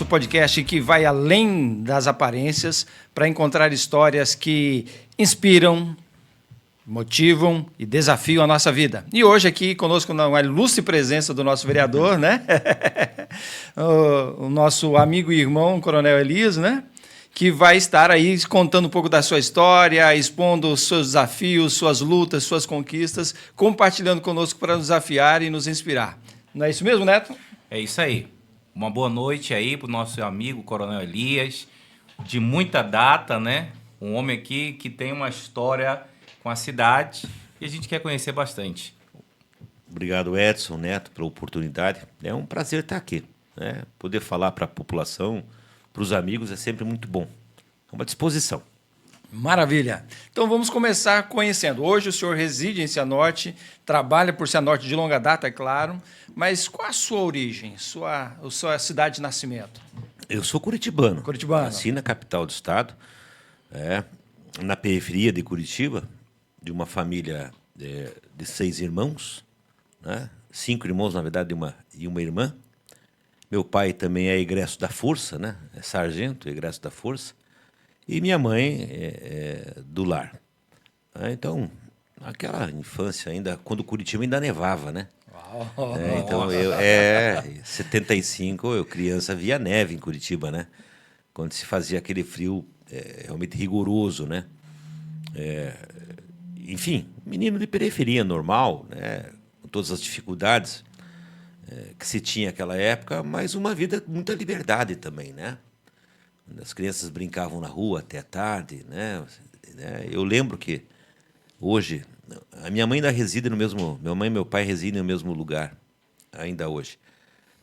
nosso podcast que vai além das aparências para encontrar histórias que inspiram, motivam e desafiam a nossa vida. E hoje aqui conosco uma ilustre presença do nosso vereador, né? o nosso amigo e irmão, Coronel Elias, né? Que vai estar aí contando um pouco da sua história, expondo os seus desafios, suas lutas, suas conquistas, compartilhando conosco para nos desafiar e nos inspirar. Não é isso mesmo, Neto? É isso aí. Uma boa noite aí para o nosso amigo Coronel Elias, de muita data, né? Um homem aqui que tem uma história com a cidade e a gente quer conhecer bastante. Obrigado, Edson, Neto, pela oportunidade. É um prazer estar aqui, né? Poder falar para a população, para os amigos, é sempre muito bom. É uma disposição. Maravilha. Então vamos começar conhecendo. Hoje o senhor reside em Cianorte, trabalha por Cianorte de longa data, é claro, mas qual a sua origem, sua cidade de nascimento? Eu sou curitibano. Curitibano. Nasci na capital do estado, na periferia de Curitiba, de uma família de 6 irmãos, né? 5 irmãos, na verdade, e uma irmã. Meu pai também é egresso da Força, né? É sargento, egresso da Força. E minha mãe é do lar. Então, aquela infância ainda, quando Curitiba ainda nevava, né? Então, em 75, eu criança via neve em Curitiba, né? Quando se fazia aquele frio realmente rigoroso, né? Enfim, menino de periferia normal, né? Com todas as dificuldades que se tinha naquela época, mas uma vida com muita liberdade também, né? As crianças brincavam na rua até tarde, né? Eu lembro que hoje a minha mãe ainda reside no mesmo, minha mãe e meu pai residem no mesmo lugar ainda hoje,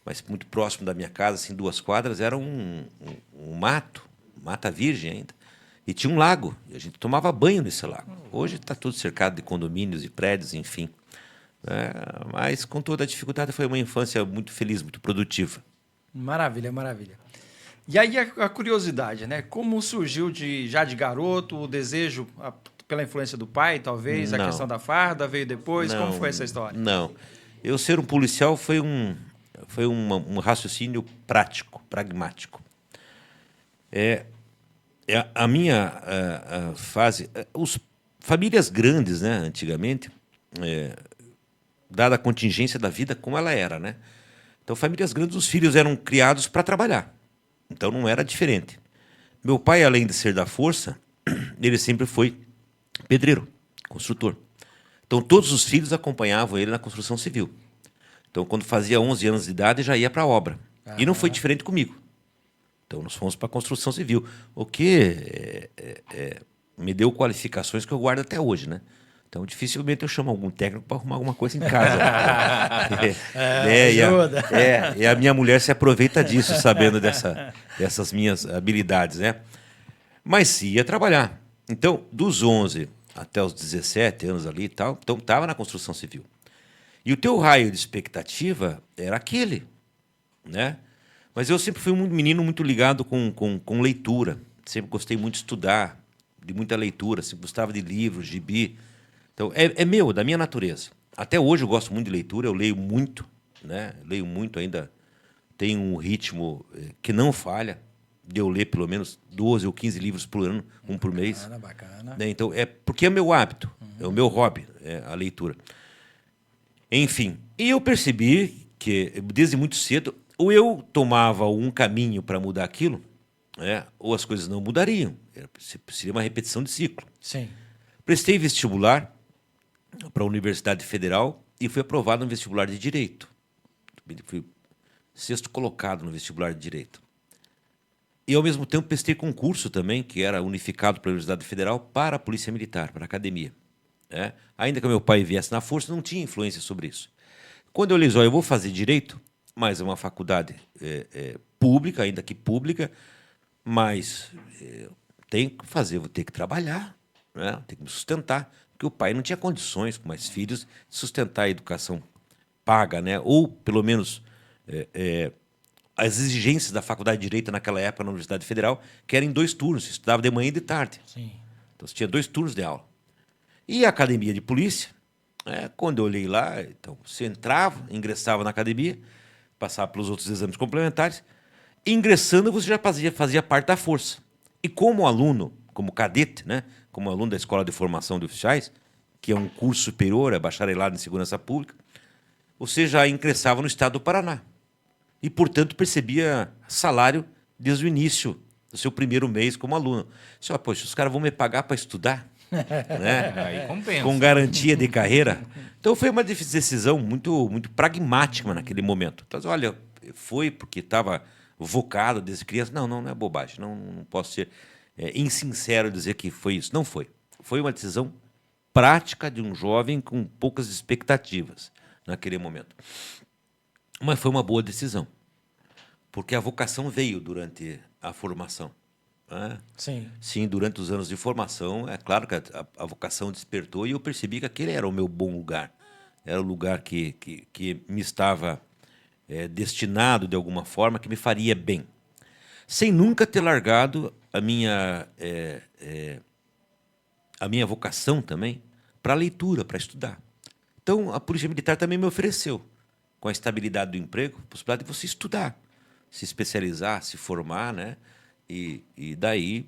mas muito próximo da minha casa, assim, 2 quadras, era um mata virgem ainda, e tinha um lago, e a gente tomava banho nesse lago. Hoje está tudo cercado de condomínios e prédios, enfim. Mas com toda a dificuldade foi uma infância muito feliz, muito produtiva. Maravilha, maravilha. E aí a curiosidade, né? Como surgiu já de garoto o desejo, pela influência do pai, talvez, a questão da farda veio depois? Como foi essa história? Não. Eu ser um policial foi um raciocínio prático, pragmático. A minha fase... famílias grandes, né, antigamente, dada a contingência da vida como ela era, né? Então, famílias grandes, os filhos eram criados para trabalhar. Então, não era diferente. Meu pai, além de ser da Força, ele sempre foi pedreiro, construtor. Então, todos os filhos acompanhavam ele na construção civil. Então, quando fazia 11 anos de idade, já ia para a obra. E não foi diferente comigo. Então, nós fomos para a construção civil, o que me deu qualificações que eu guardo até hoje, né? Então, dificilmente eu chamo algum técnico para arrumar alguma coisa em casa. Ajuda. E a minha mulher se aproveita disso, sabendo dessas minhas habilidades, né? Mas ia trabalhar. Então, dos 11 até os 17 anos ali e tal, então estava na construção civil. E o teu raio de expectativa era aquele, né? Mas eu sempre fui um menino muito ligado com leitura. Sempre gostei muito de estudar, de muita leitura. Sempre gostava de livros, gibi. Então, meu, da minha natureza. Até hoje eu gosto muito de leitura, eu leio muito, né? Leio muito ainda. Tenho um ritmo que não falha, de eu ler pelo menos 12 ou 15 livros por ano, um por mês. Bacana. Né? Então, porque é meu hábito, é o meu hobby, a leitura. Enfim, e eu percebi que, desde muito cedo, ou eu tomava um caminho para mudar aquilo, né? Ou as coisas não mudariam. Seria uma repetição de ciclo. Sim. Prestei vestibular para a Universidade Federal e fui aprovado no vestibular de Direito. Fui 6º colocado no vestibular de Direito. E, ao mesmo tempo, prestei concurso também, que era unificado pela Universidade Federal, para a Polícia Militar, para a Academia. Ainda que meu pai viesse na Força, não tinha influência sobre isso. Quando eu disse, eu vou fazer Direito, mas é uma faculdade pública, ainda que pública, mas tenho que fazer, vou ter que trabalhar, né? Tenho que me sustentar, porque o pai não tinha condições, com mais filhos, de sustentar a educação paga, né? Ou, pelo menos, as exigências da Faculdade de Direito naquela época na Universidade Federal, que eram em 2 turnos, você estudava de manhã e de tarde. Sim. Então, você tinha 2 turnos de aula. E a academia de polícia, quando eu olhei lá, então, você entrava, ingressava na academia, passava pelos outros exames complementares, Ingressando, você já fazia parte da força. E como aluno, como cadete, né? Como aluno da Escola de Formação de Oficiais, que é um curso superior, é bacharelado em Segurança Pública, você já ingressava no estado do Paraná. E, portanto, percebia salário desde o início do seu primeiro mês como aluno. Você fala, poxa, os caras vão me pagar para estudar? Né? Aí compensa. Com garantia de carreira. Então, foi uma decisão muito, muito pragmática naquele momento. Então, olha, foi porque estava vocado desde criança. Não é bobagem. Não posso ser insincero dizer que foi isso. Não foi. Foi uma decisão prática de um jovem com poucas expectativas naquele momento. Mas foi uma boa decisão, porque a vocação veio durante a formação. Né? Sim. Sim, durante os anos de formação, é claro que a vocação despertou e eu percebi que aquele era o meu bom lugar. Era o lugar que me estava destinado de alguma forma, que me faria bem. Sem nunca ter largado a minha vocação também para a leitura, para estudar. Então, a Polícia Militar também me ofereceu, com a estabilidade do emprego, a possibilidade de você estudar, se especializar, se formar, né? E daí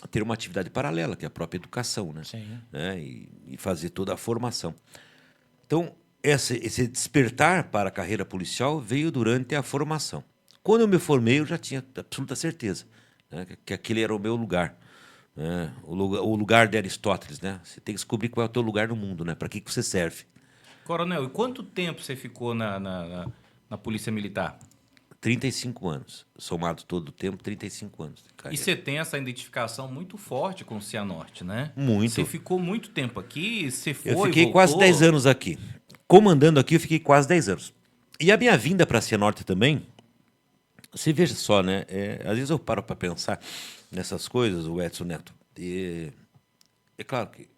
ter uma atividade paralela, que é a própria educação, né? Sim. Né? E fazer toda a formação. Então, esse despertar para a carreira policial veio durante a formação. Quando eu me formei, eu já tinha absoluta certeza, né, que aquele era o meu lugar. Né? O lugar de Aristóteles. Né? Você tem que descobrir qual é o teu lugar no mundo, né? Para que você serve. Coronel, e quanto tempo você ficou na Polícia Militar? 35 anos. Somado todo o tempo, 35 anos. E você tem essa identificação muito forte com o Cianorte, né? Muito. Você ficou muito tempo aqui, você foi, Eu fiquei voltou. quase 10 anos aqui. Comandando aqui, eu fiquei quase 10 anos. E a minha vinda para a Cianorte também, você veja só, né? Às vezes eu paro para pensar nessas coisas, o Edson Neto. E é claro que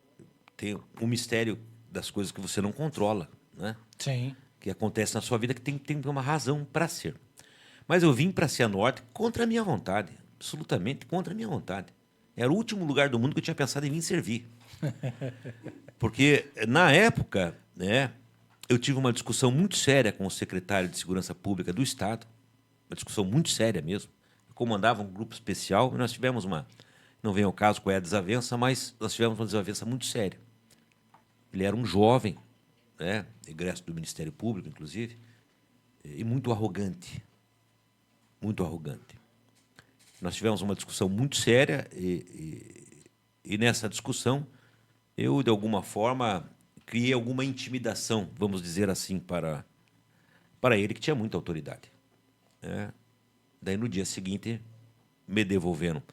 tem um mistério das coisas que você não controla, né? Sim. Que acontece na sua vida, que tem uma razão para ser. Mas eu vim para a Cianorte contra a minha vontade, absolutamente contra a minha vontade. Era o último lugar do mundo que eu tinha pensado em vir servir. Porque, na época, né, eu tive uma discussão muito séria com o secretário de Segurança Pública do Estado, uma discussão muito séria mesmo. Eu comandava um grupo especial e nós tivemos não vem ao caso qual é a desavença, mas nós tivemos uma desavença muito séria. Ele era um jovem, né, egresso do Ministério Público, inclusive, e muito arrogante. Muito arrogante. Nós tivemos uma discussão muito séria e nessa discussão eu, de alguma forma, criei alguma intimidação, vamos dizer assim, para ele, que tinha muita autoridade. Né? Daí, no dia seguinte, me devolveram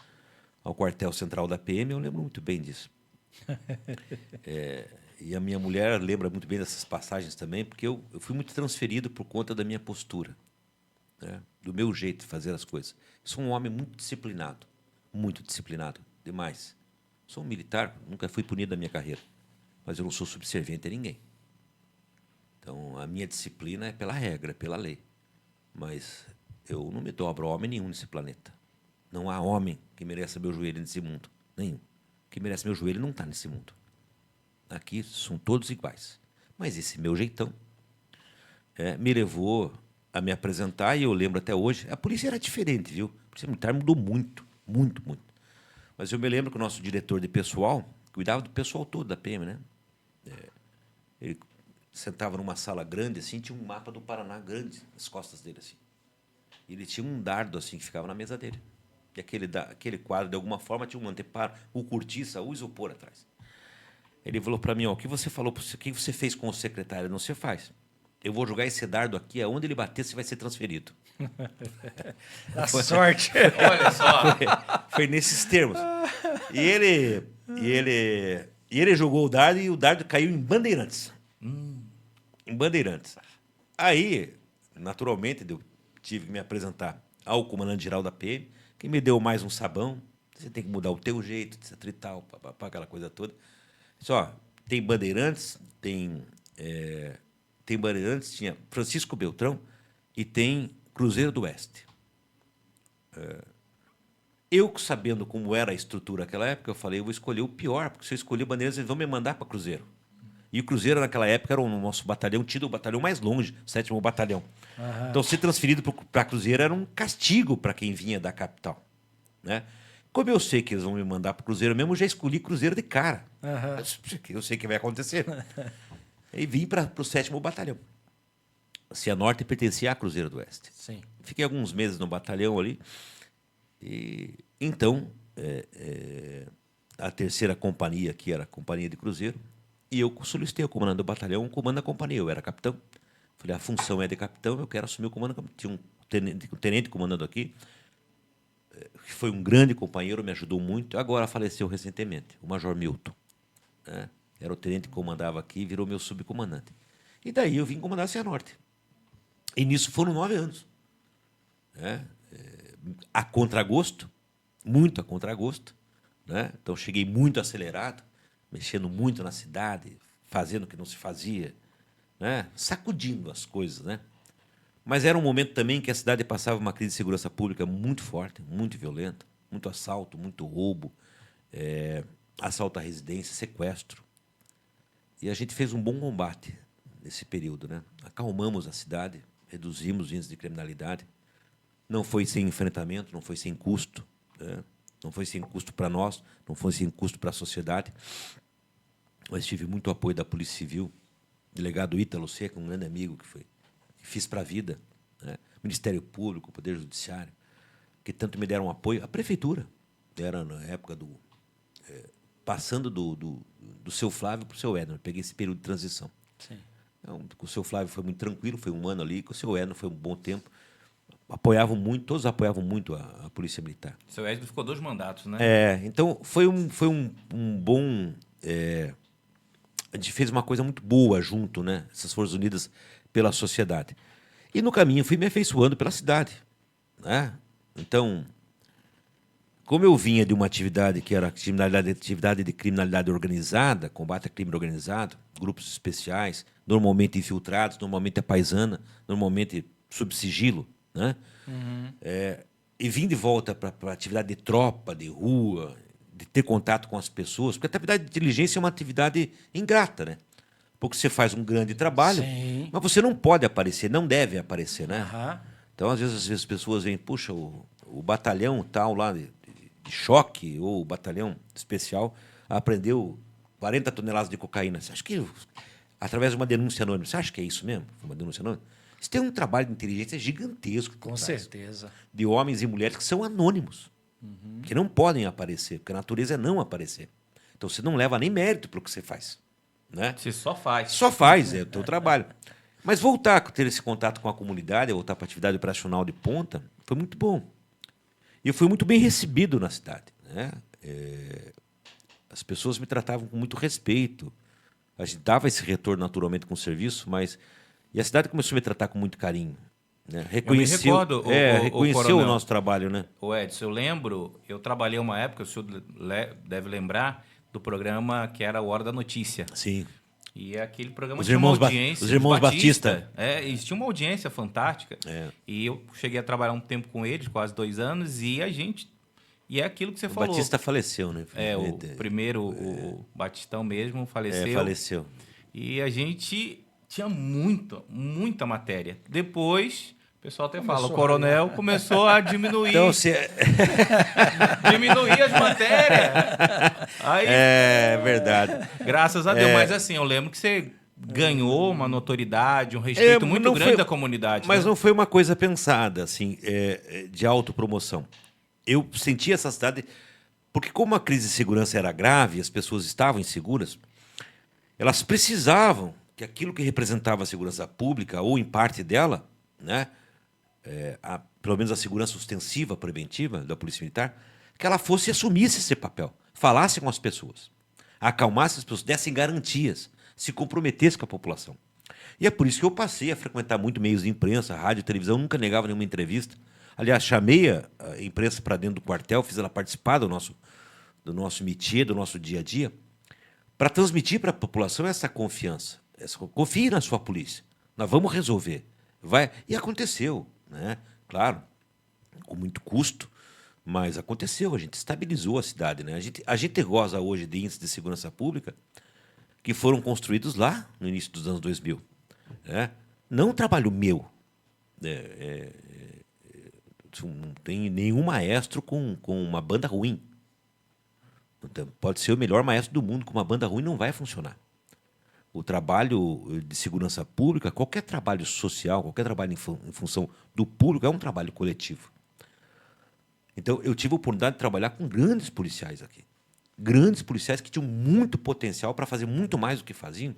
ao quartel central da PM, eu lembro muito bem disso. E a minha mulher lembra muito bem dessas passagens também, porque eu fui muito transferido por conta da minha postura, né? Do meu jeito de fazer as coisas. Eu sou um homem muito disciplinado, demais. Sou um militar, nunca fui punido da minha carreira, mas eu não sou subserviente a ninguém. Então, a minha disciplina é pela regra, pela lei. Mas eu não me dobro a homem nenhum nesse planeta. Não há homem que mereça meu joelho nesse mundo. Nenhum. Que merece meu joelho não está nesse mundo. Aqui são todos iguais. Mas esse meu jeitão me levou a me apresentar, e eu lembro até hoje, a polícia era diferente, viu? A polícia militar mudou muito, muito, muito. Mas eu me lembro que o nosso diretor de pessoal cuidava do pessoal todo da PM, né? Ele sentava numa sala grande, assim, tinha um mapa do Paraná grande nas costas dele, assim. E ele tinha um dardo, assim, que ficava na mesa dele. E aquele quadro, de alguma forma, tinha um anteparo, o cortiça, o isopor atrás. Ele falou para mim, ó, o que você falou, o que você fez com o secretário? Não se faz. Eu vou jogar esse dardo aqui, aonde ele bater, você vai ser transferido. Dá sorte. Olha só. Foi nesses termos. E ele jogou o dardo e o dardo caiu em Bandeirantes. Em Bandeirantes. Aí, naturalmente, eu tive que me apresentar ao comandante-geral da PM, que me deu mais um sabão. Você tem que mudar o teu jeito, etc e tal, aquela coisa toda. Só, tem Bandeirantes, tem Bandeirantes, tinha Francisco Beltrão e tem Cruzeiro do Oeste. Eu, sabendo como era a estrutura naquela época, eu falei, eu vou escolher o pior, porque se eu escolher Bandeirantes, eles vão me mandar para Cruzeiro. E o Cruzeiro, naquela época, era o nosso batalhão, tido o batalhão mais longe, o 7º Batalhão. Aham. Então, ser transferido para Cruzeiro era um castigo para quem vinha da capital, né? Como eu sei que eles vão me mandar para o Cruzeiro mesmo, eu já escolhi Cruzeiro de cara. Aham. Eu sei que vai acontecer. E vim para o 7º Batalhão. Cianorte pertencia a Cruzeiro do Oeste. Sim. Fiquei alguns meses no batalhão ali. E então, a 3ª companhia, que era a Companhia de Cruzeiro, e eu solicitei ao comandante do batalhão um comando da companhia. Eu era capitão. Falei, a função é de capitão, eu quero assumir o comando. Tinha um tenente comandando aqui, que foi um grande companheiro, me ajudou muito. Agora faleceu recentemente, o Major Milton, né? Era o tenente que comandava aqui e virou meu subcomandante. E daí eu vim comandar a Cianorte. E nisso foram 9 anos. Né? A contragosto, muito a contragosto. Né? Então, cheguei muito acelerado, mexendo muito na cidade, fazendo o que não se fazia, né? Sacudindo as coisas. Né? Mas era um momento também que a cidade passava uma crise de segurança pública muito forte, muito violenta, muito assalto, muito roubo, assalto à residência, sequestro. E a gente fez um bom combate nesse período. Né? Acalmamos a cidade, reduzimos os índices de criminalidade. Não foi sem enfrentamento, não foi sem custo. Né? Não foi sem custo para nós, não foi sem custo para a sociedade. Mas tive muito apoio da Polícia Civil, delegado Ítalo Seca, um grande amigo que fiz para a vida. Né? Ministério Público, Poder Judiciário, que tanto me deram apoio. A Prefeitura, era na época passando do seu Flávio para o seu Edno. Peguei esse período de transição. Sim. Então, com o seu Flávio foi muito tranquilo, foi um ano ali, com o seu Edno foi um bom tempo. Apoiavam muito, todos apoiavam muito a Polícia Militar. O seu Edno ficou 2 mandatos, né? Então foi um bom. A gente fez uma coisa muito boa junto, né? Essas Forças Unidas pela sociedade. E no caminho fui me afeiçoando pela cidade. Né? Então, como eu vinha de uma atividade que era atividade de criminalidade organizada, combate a crime organizado, grupos especiais, normalmente infiltrados, normalmente a paisana, normalmente sob sigilo, né? Uhum. E vim de volta para a atividade de tropa, de rua, de ter contato com as pessoas, porque a atividade de inteligência é uma atividade ingrata, né? Porque você faz um grande trabalho, Sim. mas você não pode aparecer, não deve aparecer, né? Aham. Então, às vezes as pessoas veem, puxa, o batalhão tal lá de choque ou o batalhão especial apreendeu 40 toneladas de cocaína. Você acha que, através de uma denúncia anônima, você acha que é isso mesmo? Uma denúncia anônima? Isso tem um trabalho de inteligência gigantesco. Com certeza. De homens e mulheres que são anônimos, que não podem aparecer, porque a natureza é não aparecer. Então, você não leva nem mérito para o que você faz. Né? Você só faz. Só faz, é o teu trabalho. Mas voltar a ter esse contato com a comunidade, voltar para a atividade operacional de ponta, foi muito bom. E eu fui muito bem recebido na cidade. Né? As pessoas me tratavam com muito respeito. A gente dava esse retorno naturalmente com o serviço, mas... E a cidade começou a me tratar com muito carinho. Né? Reconheceu, recordo, reconheceu o coronel, nosso trabalho. Né? O Edson, eu lembro, eu trabalhei uma época, o senhor deve lembrar, do programa que era o Hora da Notícia. Sim. E aquele programa Os tinha uma irmãos audiência... os irmãos Batista. Eles tinham uma audiência fantástica. E eu cheguei a trabalhar um tempo com eles, quase 2 anos, e a gente... E é aquilo que você falou. O Batista faleceu, né? O primeiro, o Batistão mesmo, faleceu. Faleceu. E a gente tinha muita matéria. Depois, o pessoal até fala, o coronel começou a diminuir. Então, diminuir as matérias. Aí, é verdade. graças a Deus. Mas assim, eu lembro que você ganhou uma notoriedade, um respeito muito grande da comunidade. Mas né? não foi uma coisa pensada, assim, de autopromoção. Eu senti essa cidade... Porque como a crise de segurança era grave, as pessoas estavam inseguras, elas precisavam que aquilo que representava a segurança pública, ou em parte dela, né, pelo menos a segurança ostensiva, preventiva da Polícia Militar, que ela fosse e assumisse esse papel, falasse com as pessoas, acalmasse as pessoas, dessem garantias, se comprometesse com a população. E é por isso que eu passei a frequentar muito meios de imprensa, rádio e televisão, nunca negava nenhuma entrevista. Aliás, chamei a imprensa para dentro do quartel, fiz ela participar do nosso métier, do nosso dia a dia, para transmitir para a população essa confiança. Confie na sua polícia. Nós vamos resolver. E aconteceu. Né? Claro, com muito custo, mas aconteceu. A gente estabilizou a cidade. Né? A gente goza hoje de índice de segurança pública que foram construídos lá no início dos anos 2000. Né? Não um trabalho meu. Não tem nenhum maestro com uma banda ruim. Então, pode ser o melhor maestro do mundo, com uma banda ruim não vai funcionar. O trabalho de segurança pública, qualquer trabalho social, qualquer trabalho em função do público, é um trabalho coletivo. Então, eu tive a oportunidade de trabalhar com grandes policiais aqui. Grandes policiais que tinham muito potencial para fazer muito mais do que faziam.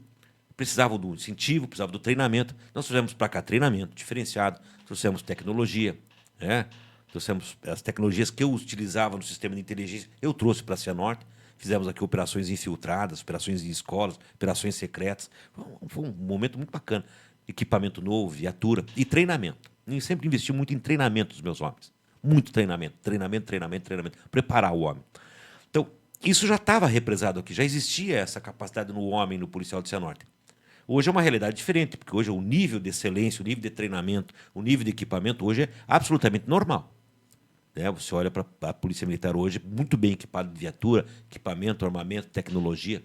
Precisavam do incentivo, precisavam do treinamento. Nós trouxemos para cá treinamento diferenciado, trouxemos tecnologia, né? Trouxemos as tecnologias que eu utilizava no sistema de inteligência, eu trouxe para a Cianorte. Fizemos aqui operações infiltradas, operações em escolas, operações secretas. Foi um momento muito bacana. Equipamento novo, viatura e treinamento. Eu sempre investi muito em treinamento dos meus homens. Muito treinamento, treinamento. Preparar o homem. Então, isso já estava represado aqui, já existia essa capacidade no homem, no policial de Cianorte. Hoje é uma realidade diferente, porque hoje o nível de excelência, o nível de treinamento, o nível de equipamento hoje é absolutamente normal. Né? Você olha para a Polícia Militar hoje, muito bem equipada de viatura, equipamento, armamento, tecnologia,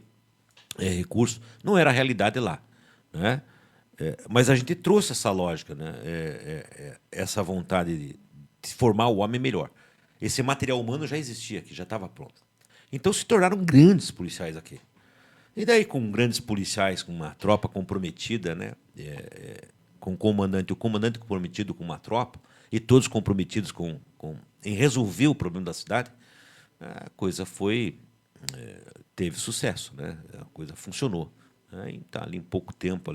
recursos. Não era a realidade lá. Né? Mas a gente trouxe essa lógica, né? Essa vontade de formar o homem melhor. Esse material humano já existia aqui, já estava pronto. Então se tornaram grandes policiais aqui. E daí, com grandes policiais, com uma tropa comprometida, né? Com o comandante comprometido com uma tropa, e todos comprometidos em resolver o problema da cidade, a coisa teve sucesso, né? A coisa funcionou. Né? Tá ali em pouco tempo,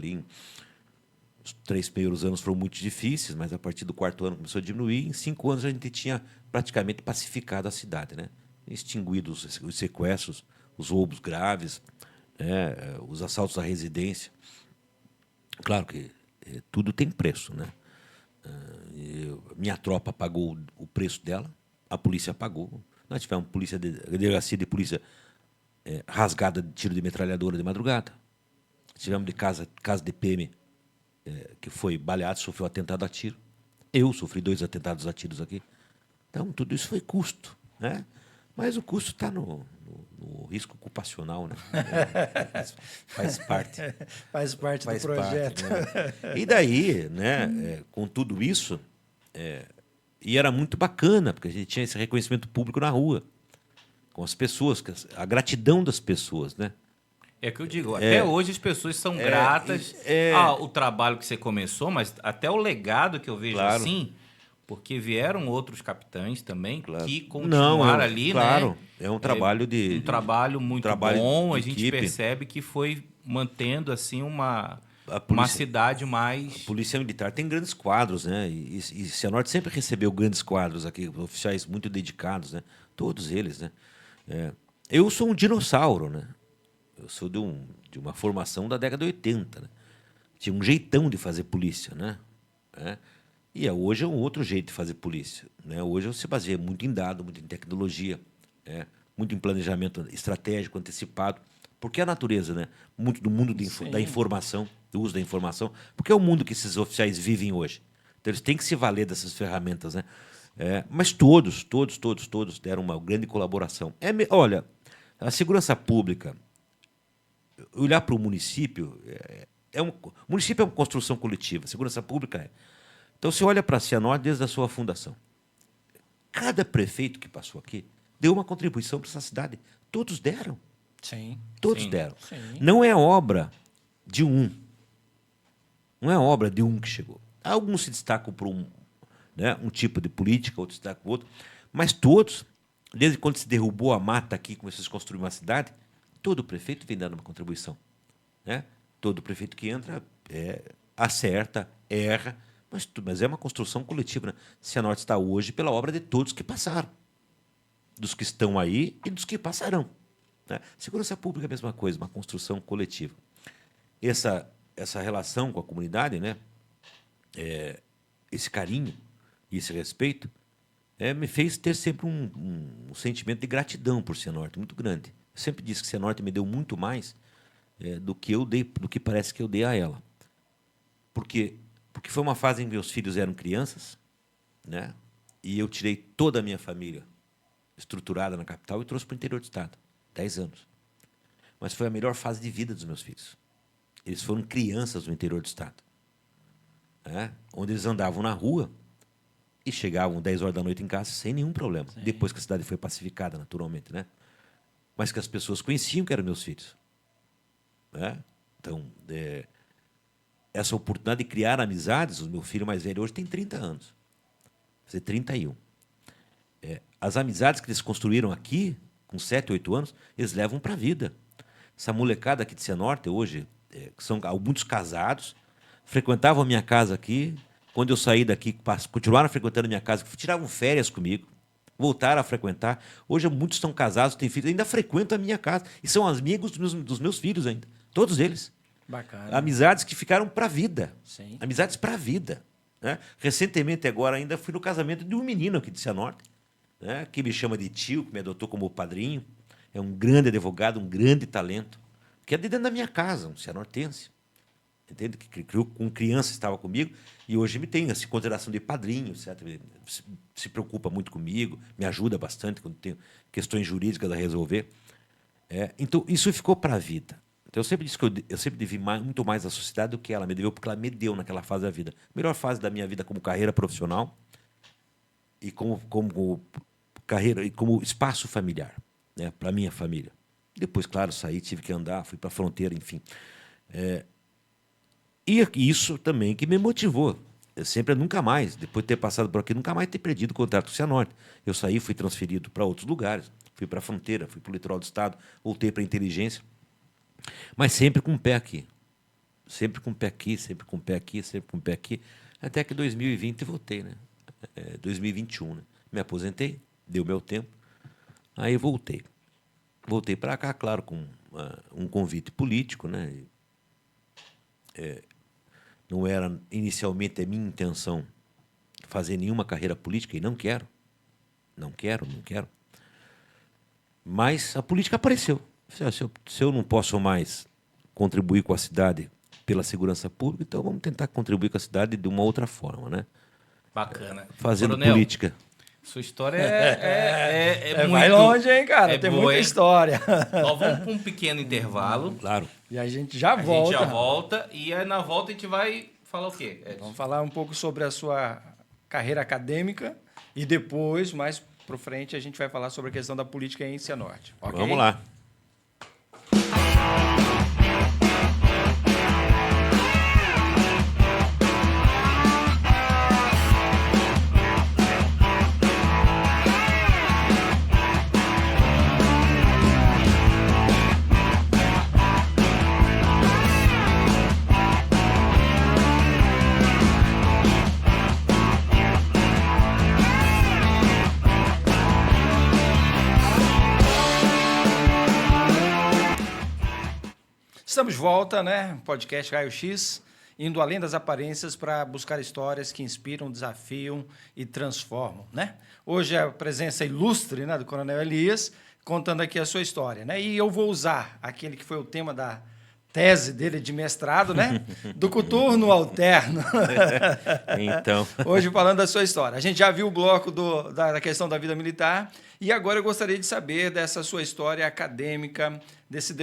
os 3 primeiros anos foram muito difíceis, mas a partir do 4º ano começou a diminuir. Em 5 anos a gente tinha praticamente pacificado a cidade, né? Extinguido os sequestros, os roubos graves, né? Os assaltos à residência. Claro que tudo tem preço, né? Minha tropa pagou o preço dela, a polícia pagou. Nós tivemos delegacia de polícia rasgada de tiro de metralhadora de madrugada. Tivemos de casa de PM que foi baleado, sofreu atentado a tiro. Eu sofri 2 atentados a tiros aqui. Então, tudo isso foi custo. Né? Mas o custo está no risco ocupacional. Né? Faz parte. Faz parte do projeto. Parte, né? E daí, né, com tudo isso, e era muito bacana, porque a gente tinha esse reconhecimento público na rua, com as pessoas, a gratidão das pessoas. Né? É que eu digo, até hoje as pessoas são gratas ao trabalho que você começou, mas até o legado que eu vejo assim, porque vieram outros capitães também que continuaram ali, claro, né? É um trabalho um trabalho muito bom, a gente equipe. percebe que foi mantendo assim uma cidade mais... A Polícia Militar tem grandes quadros, né? E Cianorte sempre recebeu grandes quadros aqui, oficiais muito dedicados, né? Todos eles, né? Eu sou um dinossauro, né? Eu sou de uma formação da década de 80. Né? Tinha um jeitão de fazer polícia. Né? E hoje é um outro jeito de fazer polícia. Né? Hoje se baseia muito em dado, muito em tecnologia, muito em planejamento estratégico, antecipado. Porque a natureza, né? Muito do mundo da informação, do uso da informação, porque é o mundo que esses oficiais vivem hoje. Então, eles têm que se valer dessas ferramentas. Né? Mas todos deram uma grande colaboração. Olha, a segurança pública... Olhar para o município, o município é uma construção coletiva, a segurança pública é. Então, você olha para a Cianorte desde a sua fundação. Cada prefeito que passou aqui deu uma contribuição para essa cidade. Todos deram. Sim. Todos deram. Sim. Não é obra de um. Não é obra de um que chegou. Alguns se destacam por um tipo de política, outros se destacam por outro. Mas todos, desde quando se derrubou a mata aqui, começou a se construir uma cidade, todo prefeito vem dando uma contribuição. Né? Todo prefeito que entra acerta, erra, mas é uma construção coletiva. Né? Cianorte está hoje pela obra de todos que passaram. Dos que estão aí e dos que passarão. Né? Segurança pública é a mesma coisa, uma construção coletiva. Essa relação com a comunidade, né? Esse carinho e esse respeito, me fez ter sempre um sentimento de gratidão por Cianorte muito grande. Eu sempre disse que Cianorte me deu muito mais do que parece que eu dei a ela. Porque foi uma fase em que meus filhos eram crianças, né? E eu tirei toda a minha família estruturada na capital e trouxe para o interior do estado. 10 anos. mas foi a melhor fase de vida dos meus filhos. Eles foram crianças no interior do estado, né? Onde eles andavam na rua e chegavam 10 horas da noite em casa sem nenhum problema. Sim. Depois que a cidade foi pacificada, naturalmente, né? Mas que as pessoas conheciam que eram meus filhos, né? Então, essa oportunidade de criar amizades, o meu filho mais velho hoje tem 30 anos, vai fazer 31. As amizades que eles construíram aqui, com 7, 8 anos, eles levam para a vida. Essa molecada aqui de Cianorte hoje, que são muitos casados, frequentavam a minha casa aqui. Quando eu saí daqui, continuaram frequentando a minha casa, tiravam férias comigo, voltaram a frequentar. Hoje muitos estão casados, têm filhos, ainda frequentam a minha casa. E são amigos dos meus filhos ainda, todos eles. Bacana. Amizades que ficaram para a vida. Sim. Amizades para a vida, né? Recentemente, agora, ainda fui no casamento de um menino aqui de Cianorte, né? Que me chama de tio, que me adotou como padrinho. É um grande advogado, um grande talento, que é de dentro da minha casa, um cianortense. Entende? Que criou com criança, estava comigo, e hoje me tem essa consideração de padrinho, certo? Se preocupa muito comigo, me ajuda bastante quando tenho questões jurídicas a resolver. Então, isso ficou para a vida. Então, eu sempre disse que eu sempre devi muito mais à sociedade do que ela me deu, porque ela me deu naquela fase da vida. Melhor fase da minha vida como carreira profissional e como carreira e como espaço familiar, né, para a minha família. Depois, claro, saí, tive que andar, fui para a fronteira, enfim. E isso também que me motivou. Eu sempre, nunca mais, depois de ter passado por aqui, nunca mais ter perdido o contato com o Cianorte. Eu saí, fui transferido para outros lugares, fui para a fronteira, fui para o litoral do estado, voltei para a inteligência, mas sempre com o pé aqui. Sempre com o pé aqui, sempre com o pé aqui, sempre com o pé aqui, até que 2020 voltei, né? 2021, né? Me aposentei, deu meu tempo, aí voltei. Voltei para cá, claro, com um convite político, né? Não era inicialmente a minha intenção fazer nenhuma carreira política, e não quero. Não quero. Mas a política apareceu. Se eu não posso mais contribuir com a cidade pela segurança pública, então vamos tentar contribuir com a cidade de uma outra forma, né? Bacana. Fazendo Coronel, política. Sua história é muito... Vai longe, hein, cara? Tem boa, muita hein? história. Nós vamos para um pequeno intervalo. Claro. E a gente já A volta. gente já volta. E aí, na volta, a gente vai falar o quê, Edson? Vamos falar um pouco sobre a sua carreira acadêmica e depois, mais para frente, a gente vai falar sobre a questão da política em Cianorte. Okay? Vamos lá. Estamos de volta, né? Podcast Raio X, indo além das aparências para buscar histórias que inspiram, desafiam e transformam, né? Hoje a presença ilustre, né, do Coronel Elias, contando aqui a sua história, né? E eu vou usar aquele que foi o tema da tese dele de mestrado, né? Do coturno alterno. Então. Hoje falando da sua história. A gente já viu o bloco da questão da vida militar e agora eu gostaria de saber dessa sua história acadêmica, desse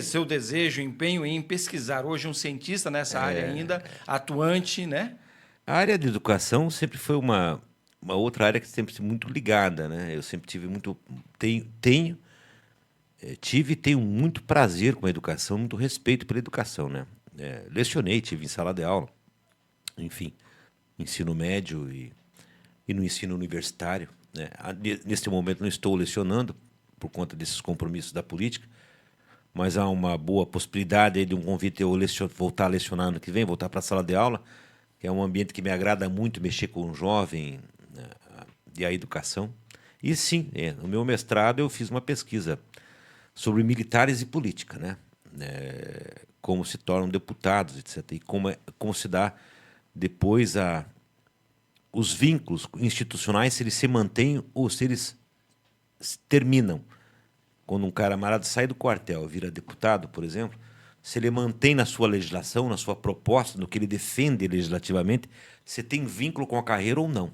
seu desejo, empenho em pesquisar. Hoje um cientista nessa área ainda, atuante, né? A área de educação sempre foi uma outra área que sempre foi muito ligada, né? Eu sempre tive muito... Tive e tenho muito prazer com a educação, muito respeito pela educação, né? Lecionei, tive em sala de aula, enfim, ensino médio e no ensino universitário, né? Neste momento não estou lecionando por conta desses compromissos da política, mas há uma boa possibilidade aí de um convite eu voltar a lecionar ano que vem, voltar para a sala de aula, que é um ambiente que me agrada muito, mexer com um jovem, né, e a educação. E sim, no meu mestrado eu fiz uma pesquisa sobre militares e política, né? Como se tornam deputados, etc. E como se dá depois os vínculos institucionais, se eles se mantêm ou se eles terminam. Quando um camarada sai do quartel e vira deputado, por exemplo, se ele mantém na sua legislação, na sua proposta, no que ele defende legislativamente, se tem vínculo com a carreira ou não.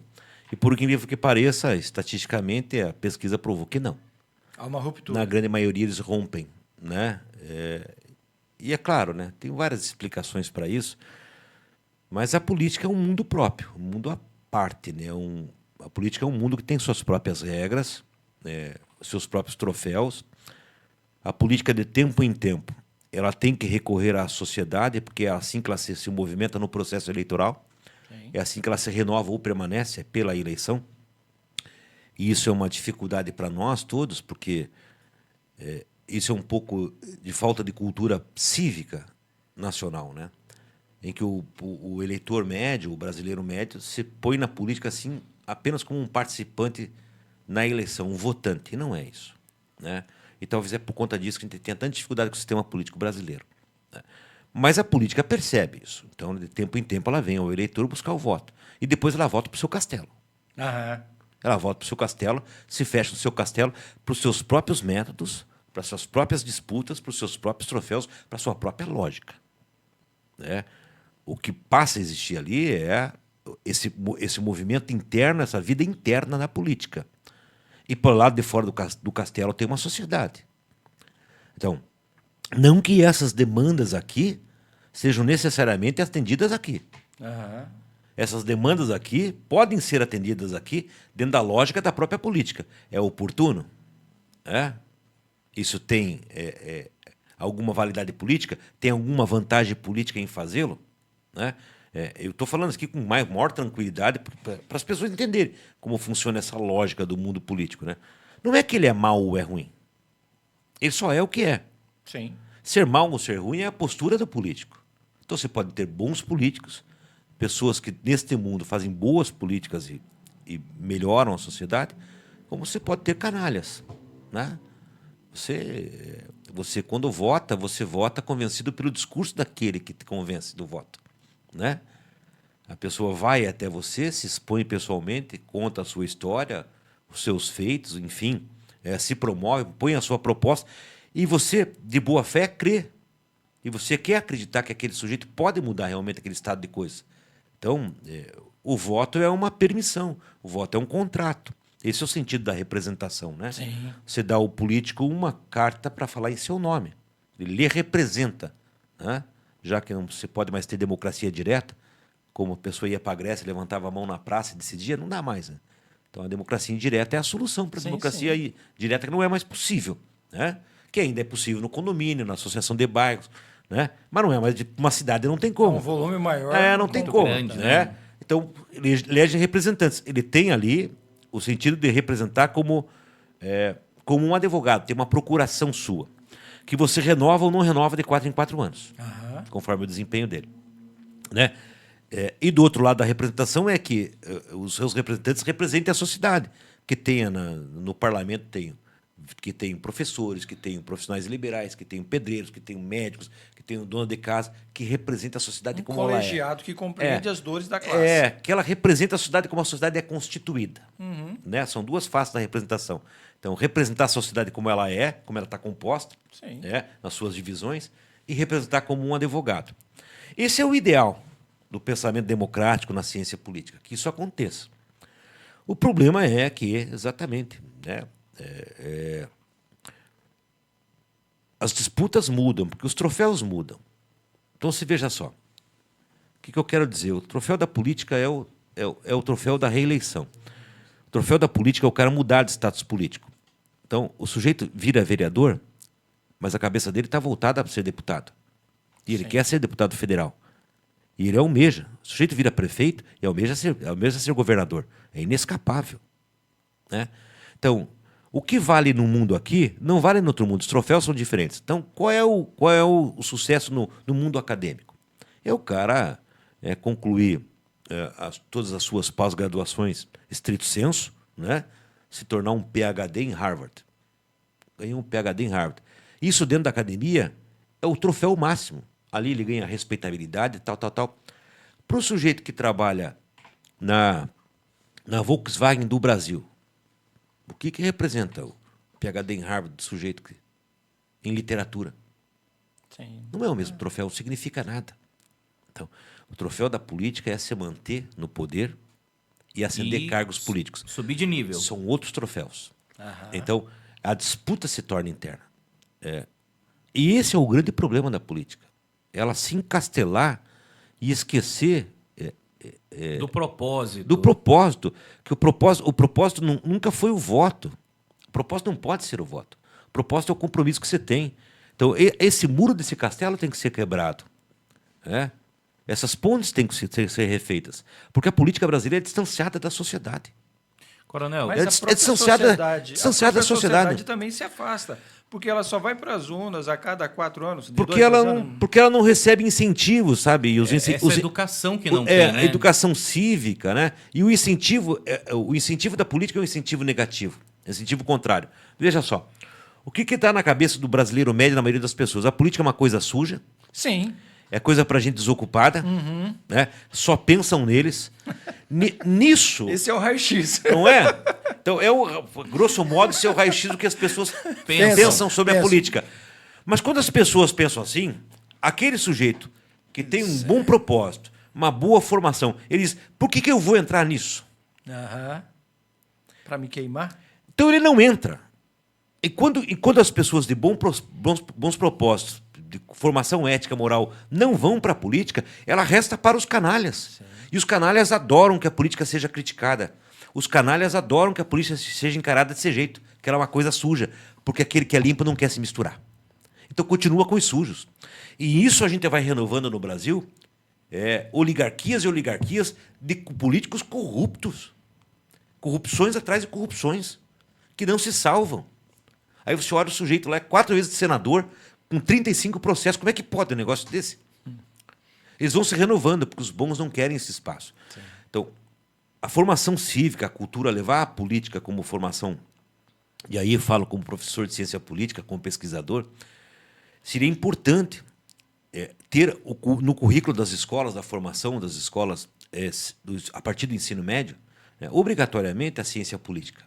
E por incrível que pareça, estatisticamente, a pesquisa provou que não. Há uma ruptura. Na grande maioria, eles rompem né? E é claro, né? Tem várias explicações para isso, mas a política é um mundo próprio, um mundo à parte, né? A política é um mundo que tem suas próprias regras, né? Seus próprios troféus. A política, de tempo em tempo, ela tem que recorrer à sociedade, porque é assim que ela se movimenta no processo eleitoral. Sim. É assim que ela se renova ou permanece, é pela eleição. E isso é uma dificuldade para nós todos, porque isso é um pouco de falta de cultura cívica nacional, né? Em que o eleitor médio, o brasileiro médio, se põe na política assim apenas como um participante na eleição, um votante. E não é isso, né? E talvez é por conta disso que a gente tenha tanta dificuldade com o sistema político brasileiro, né? Mas a política percebe isso. Então, de tempo em tempo, ela vem ao eleitor buscar o voto. E depois ela volta para o seu castelo. Aham. Ela volta para o seu castelo, se fecha no seu castelo para os seus próprios métodos, para as suas próprias disputas, para os seus próprios troféus, para a sua própria lógica, né? O que passa a existir ali é esse movimento interno, essa vida interna na política. E por lado de fora do castelo tem uma sociedade. Então, não que essas demandas aqui sejam necessariamente atendidas aqui. Aham. Essas demandas aqui podem ser atendidas aqui dentro da lógica da própria política. É oportuno? É? Isso tem alguma validade política? Tem alguma vantagem política em fazê-lo? Né? Eu estou falando aqui com maior tranquilidade para as pessoas entenderem como funciona essa lógica do mundo político, né? Não é que ele é mau ou é ruim. Ele só é o que é. Sim. Ser mau ou ser ruim é a postura do político. Então você pode ter bons políticos, pessoas que neste mundo fazem boas políticas e melhoram a sociedade, como você pode ter canalhas, né? Você quando vota, você vota convencido pelo discurso daquele que te convence do voto, né? A pessoa vai até você, se expõe pessoalmente, conta a sua história, os seus feitos, enfim, se promove, põe a sua proposta, e você, de boa fé, crê. E você quer acreditar que aquele sujeito pode mudar realmente aquele estado de coisa. Então, o voto é uma permissão, o voto é um contrato. Esse é o sentido da representação, né? Sim. Você dá ao político uma carta para falar em seu nome. Ele lhe representa, né? Já que não se pode mais ter democracia direta, como a pessoa ia para a Grécia, levantava a mão na praça e decidia, não dá mais, né? Então, a democracia indireta é a solução para a Sim, democracia sim. direta, que não é mais possível, né? Que ainda é possível no condomínio, na associação de bairros, né? Mas não é mais de uma cidade, não tem É como. um volume maior. Não tem muito como, grande, né? né? Então, ele elege representantes. Ele tem ali o sentido de representar como um advogado, tem uma procuração sua, que você renova ou não renova de 4 em 4 anos, Aham. conforme o desempenho dele, né? E do outro lado da representação é que os seus representantes representem a sociedade, que tenha no parlamento que tem professores, que tem profissionais liberais, que tem pedreiros, que tem médicos, que tem dono de casa, que representa a sociedade Um como ela é. colegiado que compreende as dores da classe. Que ela representa a sociedade como a sociedade é constituída. Né? São duas faces da representação. Então, representar a sociedade como ela está composta, Sim. nas suas divisões, e representar como um advogado. Esse é o ideal do pensamento democrático na ciência política, que isso aconteça. O problema é que, exatamente, né, as disputas mudam, porque os troféus mudam. Então, se veja só. O que eu quero dizer? O troféu da política é o troféu da reeleição. O troféu da política é o cara mudar de status político. Então, o sujeito vira vereador, mas a cabeça dele está voltada a ser deputado. E ele Sim. quer ser deputado federal. E ele almeja. O sujeito vira prefeito e almeja ser governador. É inescapável, né? Então, o que vale no mundo aqui não vale no outro mundo. Os troféus são diferentes. Então, qual é o sucesso no mundo acadêmico? É o cara concluir todas as suas pós-graduações estrito sensu, né? Se tornar um PhD em Harvard. Ganhou um PhD em Harvard. Isso dentro da academia é o troféu máximo. Ali ele ganha respeitabilidade, tal. Para o sujeito que trabalha na Volkswagen do Brasil, o que representa o PhD em Harvard do sujeito em literatura? Sim. Não é o mesmo troféu, não significa nada. Então, o troféu da política é se manter no poder e ascender E cargos políticos. Subir de nível. São outros troféus. Aham. Então, a disputa se torna interna. E esse é o grande problema da política. Ela se encastelar e esquecer Do propósito. do propósito, que o propósito nunca foi o voto. O propósito não pode ser o voto. O propósito é o compromisso que você tem. Então, esse muro desse castelo tem que ser quebrado. Né? Essas pontes têm que ser refeitas. Porque a política brasileira é distanciada da sociedade. Coronel, Mas É a dis- é própria distanciada- sociedade, distanciada a da própria sociedade. também se afasta, porque ela só vai para as urnas a cada 4 anos, de Porque 2 ela, anos. porque ela não recebe incentivos, sabe? E essa educação que não tem, né? A educação cívica, né? E o incentivo da política é um incentivo negativo, incentivo contrário. Veja só, o que está na cabeça do brasileiro médio, na maioria das pessoas? A política é uma coisa suja, Sim. é coisa para gente desocupada, né? Só pensam neles. Nisso, Esse é o raio-x. não é? Então, grosso modo, esse é o raio-x do que as pessoas pensam sobre a Pensam. política. Mas quando as pessoas pensam assim, aquele sujeito que tem um bom propósito, uma boa formação, ele diz, por que eu vou entrar nisso? Para me queimar? Então ele não entra. E quando as pessoas de bons propósitos, de formação ética, moral, não vão para a política, ela resta para os canalhas. Sim. E os canalhas adoram que a política seja criticada. Os canalhas adoram que a política seja encarada desse jeito, que ela é uma coisa suja, porque aquele que é limpo não quer se misturar. Então continua com os sujos. E isso a gente vai renovando no Brasil, oligarquias e oligarquias de políticos corruptos. Corrupções atrás de corrupções, que não se salvam. Aí você olha o sujeito lá, 4 vezes de senador, com 35 processos. Como é que pode um negócio desse? Eles vão se renovando, porque os bons não querem esse espaço. Sim. Então, a formação cívica, a cultura, levar a política como formação, e aí eu falo como professor de ciência política, como pesquisador, seria importante ter no currículo das escolas, da formação das escolas, a partir do ensino médio, obrigatoriamente a ciência política.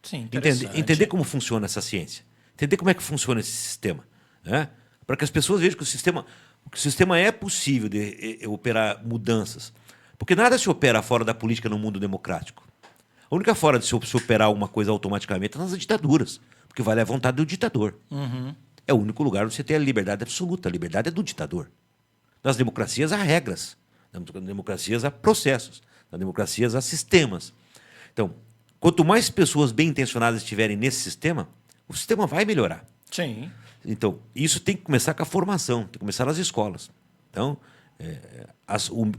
Sim, entender como funciona essa ciência. Entender como é que funciona esse sistema. Né? Para que as pessoas vejam que o sistema é possível de operar mudanças. Porque nada se opera fora da política no mundo democrático. A única forma de se operar alguma coisa automaticamente é nas ditaduras. Porque vale a vontade do ditador. É o único lugar onde você tem a liberdade absoluta. A liberdade é do ditador. Nas democracias há regras. Nas democracias há processos. Nas democracias há sistemas. Então, quanto mais pessoas bem intencionadas estiverem nesse sistema, o sistema vai melhorar. Sim. Então, isso tem que começar com a formação, tem que começar nas escolas. Então,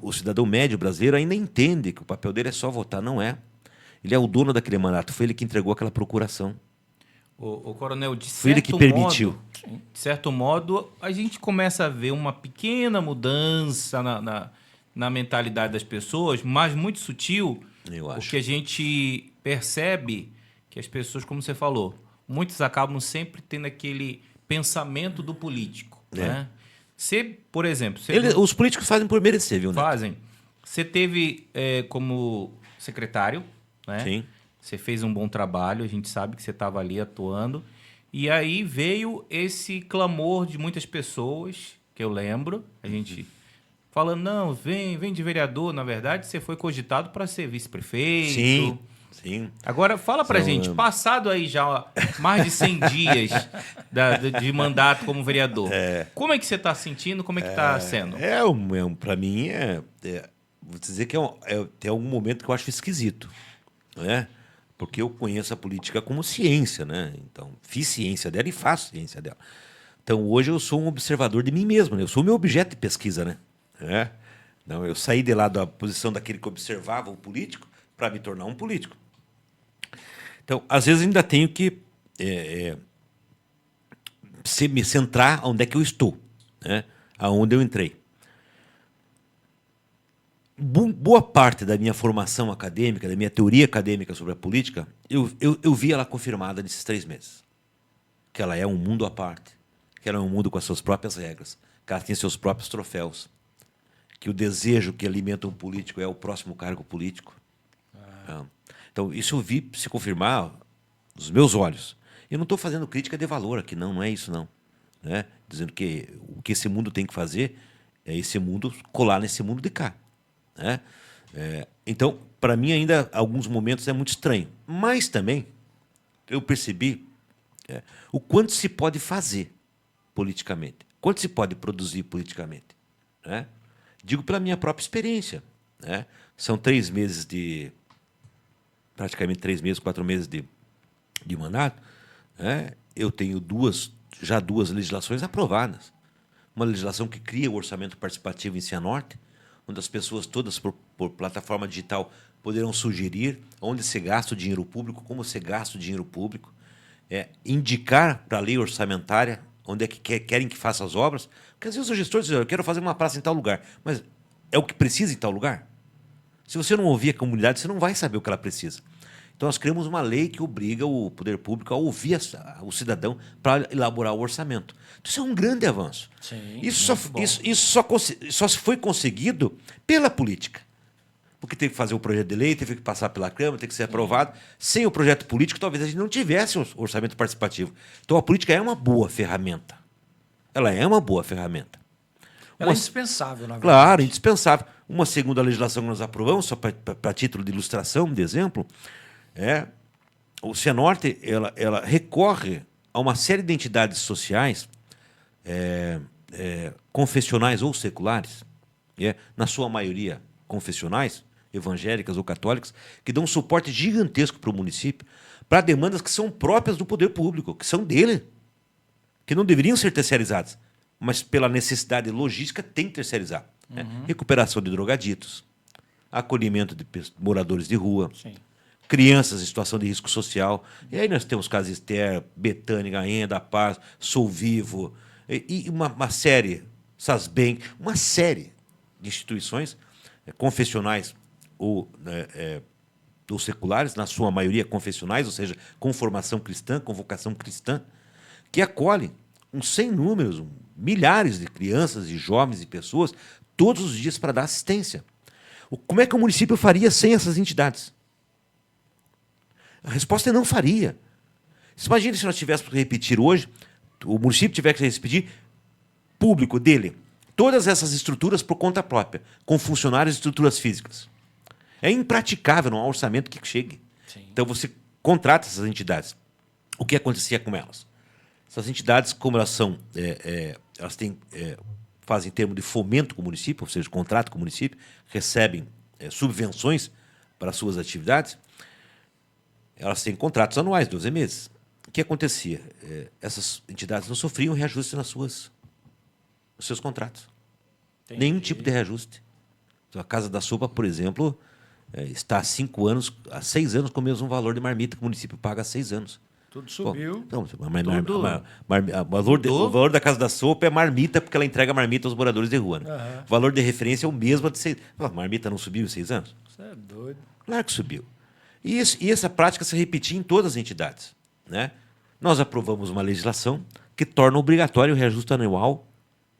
o cidadão médio brasileiro ainda entende que o papel dele é só votar. Não é. Ele é o dono daquele mandato, foi ele que entregou aquela procuração. O coronel, foi ele que permitiu. De certo modo, a gente começa a ver uma pequena mudança na mentalidade das pessoas, mas muito sutil, porque a gente percebe que as pessoas, como você falou, muitos acabam sempre tendo aquele pensamento do político. Né? Você, por exemplo... Os políticos fazem por merecer, viu? Fazem. Você teve como secretário, né? Sim. Você fez um bom trabalho, a gente sabe que você estava ali atuando. E aí veio esse clamor de muitas pessoas, que eu lembro, a gente falando, não, vem de vereador. Na verdade, você foi cogitado para ser vice-prefeito. Sim. Agora, fala pra gente, passado aí já mais de 100 dias de mandato como vereador, como é que você está sentindo, como é que está sendo? Para mim, vou dizer que tem algum momento que eu acho esquisito. Né? Porque eu conheço a política como ciência, né? Então, fiz ciência dela e faço ciência dela. Então, hoje eu sou um observador de mim mesmo, né? Eu sou o meu objeto de pesquisa, né? Não, eu saí de lá da posição daquele que observava o político para me tornar um político. Então, às vezes ainda tenho que me centrar onde é que eu estou, né? Aonde eu entrei. Boa parte da minha formação acadêmica, da minha teoria acadêmica sobre a política, eu vi ela confirmada nesses 3 meses. Que ela é um mundo à parte, que ela é um mundo com as suas próprias regras, que ela tem seus próprios troféus, que o desejo que alimenta um político é o próximo cargo político. Então, isso eu vi se confirmar nos meus olhos. Eu não estou fazendo crítica de valor aqui, não é isso, não. Né? Dizendo que o que esse mundo tem que fazer é esse mundo colar nesse mundo de cá. Né? Então, para mim, ainda, alguns momentos é muito estranho. Mas também, eu percebi o quanto se pode fazer. politicamente? Quanto se pode produzir politicamente? Né? Digo pela minha própria experiência. Né? São 3 meses praticamente 3 meses, 4 meses de mandato. Né? Eu tenho já duas legislações aprovadas. Uma legislação que cria o orçamento participativo em Cianorte, onde as pessoas todas, por plataforma digital, poderão sugerir onde se gasta o dinheiro público, como se gasta o dinheiro público, indicar para a lei orçamentária onde é que querem que faça as obras. Porque às vezes o gestor diz, eu quero fazer uma praça em tal lugar, mas é o que precisa em tal lugar? Se você não ouvir a comunidade, você não vai saber o que ela precisa. Então, nós criamos uma lei que obriga o poder público a ouvir o cidadão para elaborar o orçamento. Então, isso é um grande avanço. Sim, Isso só se foi conseguido pela política. Porque teve que fazer o projeto de lei, teve que passar pela Câmara, teve que ser aprovado. Sem o projeto político, talvez a gente não tivesse o orçamento participativo. Então, a política é uma boa ferramenta. Ela é uma boa ferramenta. Ela é indispensável, na verdade. Claro, indispensável. Uma segunda legislação que nós aprovamos, só para título de ilustração, de exemplo, o Cianorte ela recorre a uma série de entidades sociais, confessionais ou seculares, na sua maioria confessionais, evangélicas ou católicas, que dão um suporte gigantesco para o município, para demandas que são próprias do poder público, que são dele, que não deveriam ser terceirizadas, mas pela necessidade logística tem que terceirizar. Recuperação de drogaditos, acolhimento de moradores de rua, Sim. crianças em situação de risco social. E aí nós temos Casa Ester, Betânia, Gainha da Paz, Sou Vivo, e uma série, Sasbem, uma série de instituições confessionais ou seculares, na sua maioria confessionais, ou seja, com formação cristã, com vocação cristã, que acolhem sem números, milhares de crianças e jovens e pessoas todos os dias para dar assistência. Como é que o município faria sem essas entidades? A resposta é não faria. Imagine se nós tivéssemos que repetir hoje, o município tivesse que repetir público dele, todas essas estruturas por conta própria, com funcionários e estruturas físicas. É impraticável, não há orçamento que chegue. Sim. Então você contrata essas entidades. O que acontecia com elas? Essas entidades, como elas são, elas fazem termo de fomento com o município, ou seja, contrato com o município, recebem subvenções para as suas atividades, elas têm contratos anuais, 12 meses. O que acontecia? Essas entidades não sofriam reajuste nos seus contratos. Entendi. Nenhum tipo de reajuste. Então, a Casa da Sopa, por exemplo, está há 6 anos com o mesmo valor de marmita que o município paga há 6 anos. Tudo subiu. Não, o valor da Casa da Sopa é marmita, porque ela entrega marmita aos moradores de rua. Né? O valor de referência é o mesmo de 6 anos. A marmita não subiu em 6 anos? Você é doido. Claro que subiu. E essa prática se repetia em todas as entidades. Né? Nós aprovamos uma legislação que torna obrigatório o reajuste anual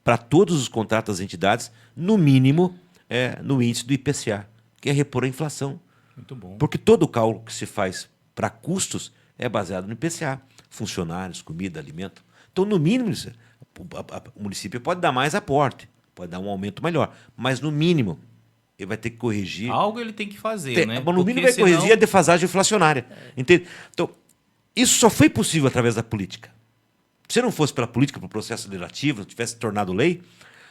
para todos os contratos das entidades, no mínimo no índice do IPCA, que é repor a inflação. Muito bom. Porque todo o cálculo que se faz para custos é baseado no IPCA. Funcionários, comida, alimento. Então, no mínimo, o município pode dar mais aporte, pode dar um aumento melhor, mas, no mínimo, ele vai ter que corrigir. Algo ele tem que fazer, né? No mínimo, vai corrigir a defasagem inflacionária. Entende? Então, isso só foi possível através da política. Se não fosse pela política, pelo processo legislativo, não tivesse tornado lei,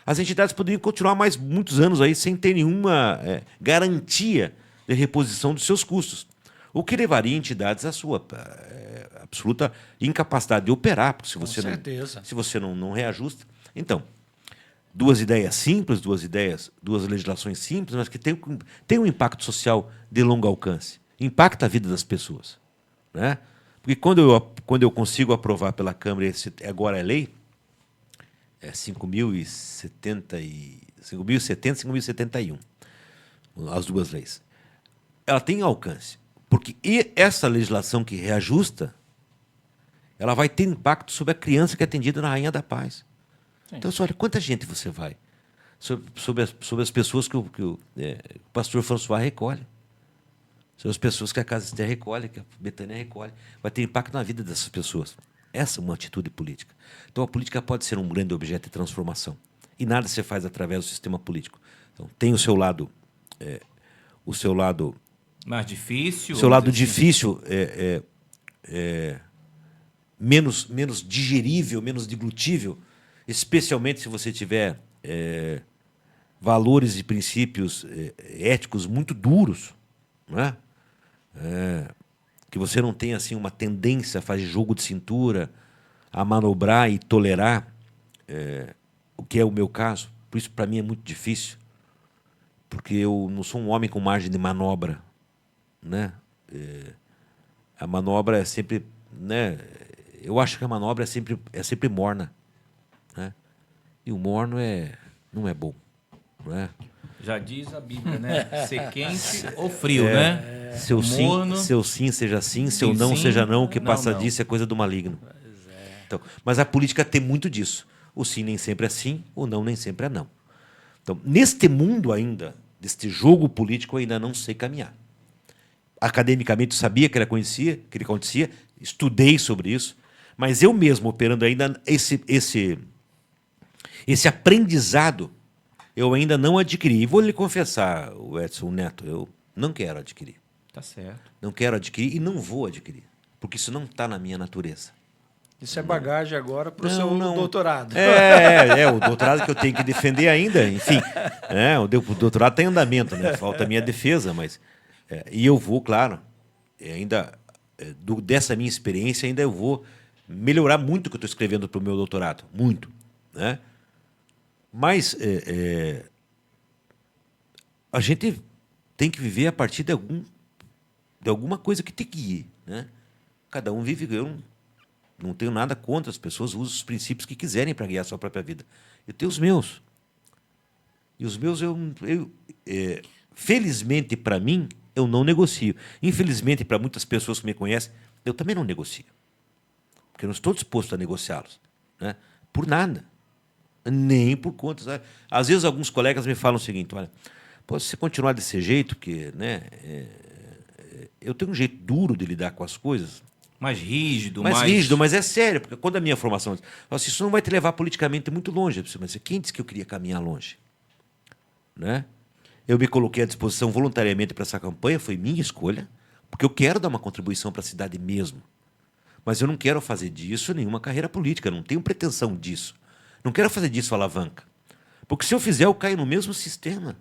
as entidades poderiam continuar mais muitos anos aí sem ter nenhuma garantia de reposição dos seus custos. O que levaria entidades à sua absoluta incapacidade de operar, porque se você não reajusta. Então, duas ideias simples, duas legislações simples, mas que têm um impacto social de longo alcance. Impacta a vida das pessoas. Né? Porque quando eu consigo aprovar pela Câmara, agora é lei, 5.070 e 5.071, as duas leis. Ela tem alcance. Porque essa legislação que reajusta, ela vai ter impacto sobre a criança que é atendida na Rainha da Paz. Sim. Então, olha, quanta gente você vai? Sobre as pessoas que o pastor François recolhe. Sobre as pessoas que a Casa Ester recolhe, que a Betânia recolhe. Vai ter impacto na vida dessas pessoas. Essa é uma atitude política. Então, a política pode ser um grande objeto de transformação. E nada se faz através do sistema político. Então, tem o seu lado mais difícil. O seu lado difícil menos digerível, menos deglutível, especialmente se você tiver valores e princípios éticos muito duros, não é? Que você não tenha assim, uma tendência a fazer jogo de cintura, a manobrar e tolerar, o que é o meu caso. Por isso, para mim, é muito difícil, porque eu não sou um homem com margem de manobra, né? A manobra é sempre, né? Eu acho que a manobra é sempre morna, né? E o morno não é bom, não é? Já diz a Bíblia, né? Ser quente ou frio, né? Seu sim seja sim, seu não sim, seja não, o que não, passa não. disso é coisa do maligno. Então, mas a política tem muito disso. O sim nem sempre é sim, o não nem sempre é não. Então, neste mundo ainda, deste jogo político, eu ainda não sei caminhar. Academicamente, eu sabia que ele acontecia, estudei sobre isso, mas eu mesmo operando ainda esse aprendizado, eu ainda não adquiri. E vou lhe confessar, o Edson Neto, eu não quero adquirir. Tá certo. Não quero adquirir e não vou adquirir, porque isso não está na minha natureza. Isso é bagagem agora para o Não, seu não. doutorado. O doutorado que eu tenho que defender ainda, enfim. O doutorado está em andamento, né? Falta a minha defesa, mas... e eu vou, claro, ainda dessa minha experiência, ainda eu vou melhorar muito o que eu estou escrevendo para o meu doutorado. Muito, né? Mas a gente tem que viver a partir de alguma coisa que te guie, né? Cada um vive... Eu não tenho nada contra as pessoas, usam os princípios que quiserem para guiar a sua própria vida. Eu tenho os meus. E os meus, felizmente para mim, eu não negocio. Infelizmente, para muitas pessoas que me conhecem, eu também não negocio. Porque eu não estou disposto a negociá-los, né? Por nada. Nem por conta. Sabe? Às vezes, alguns colegas me falam o seguinte: olha, pô, se você continuar desse jeito, porque, né, eu tenho um jeito duro de lidar com as coisas. Mais rígido, Mas é sério, porque quando a minha formação diz, assim, isso não vai te levar politicamente muito longe. Mas quem disse que eu queria caminhar longe? Né? Eu me coloquei à disposição voluntariamente para essa campanha, foi minha escolha, porque eu quero dar uma contribuição para a cidade mesmo. Mas eu não quero fazer disso nenhuma carreira política, não tenho pretensão disso. Não quero fazer disso alavanca. Porque se eu fizer, eu caio no mesmo sistema.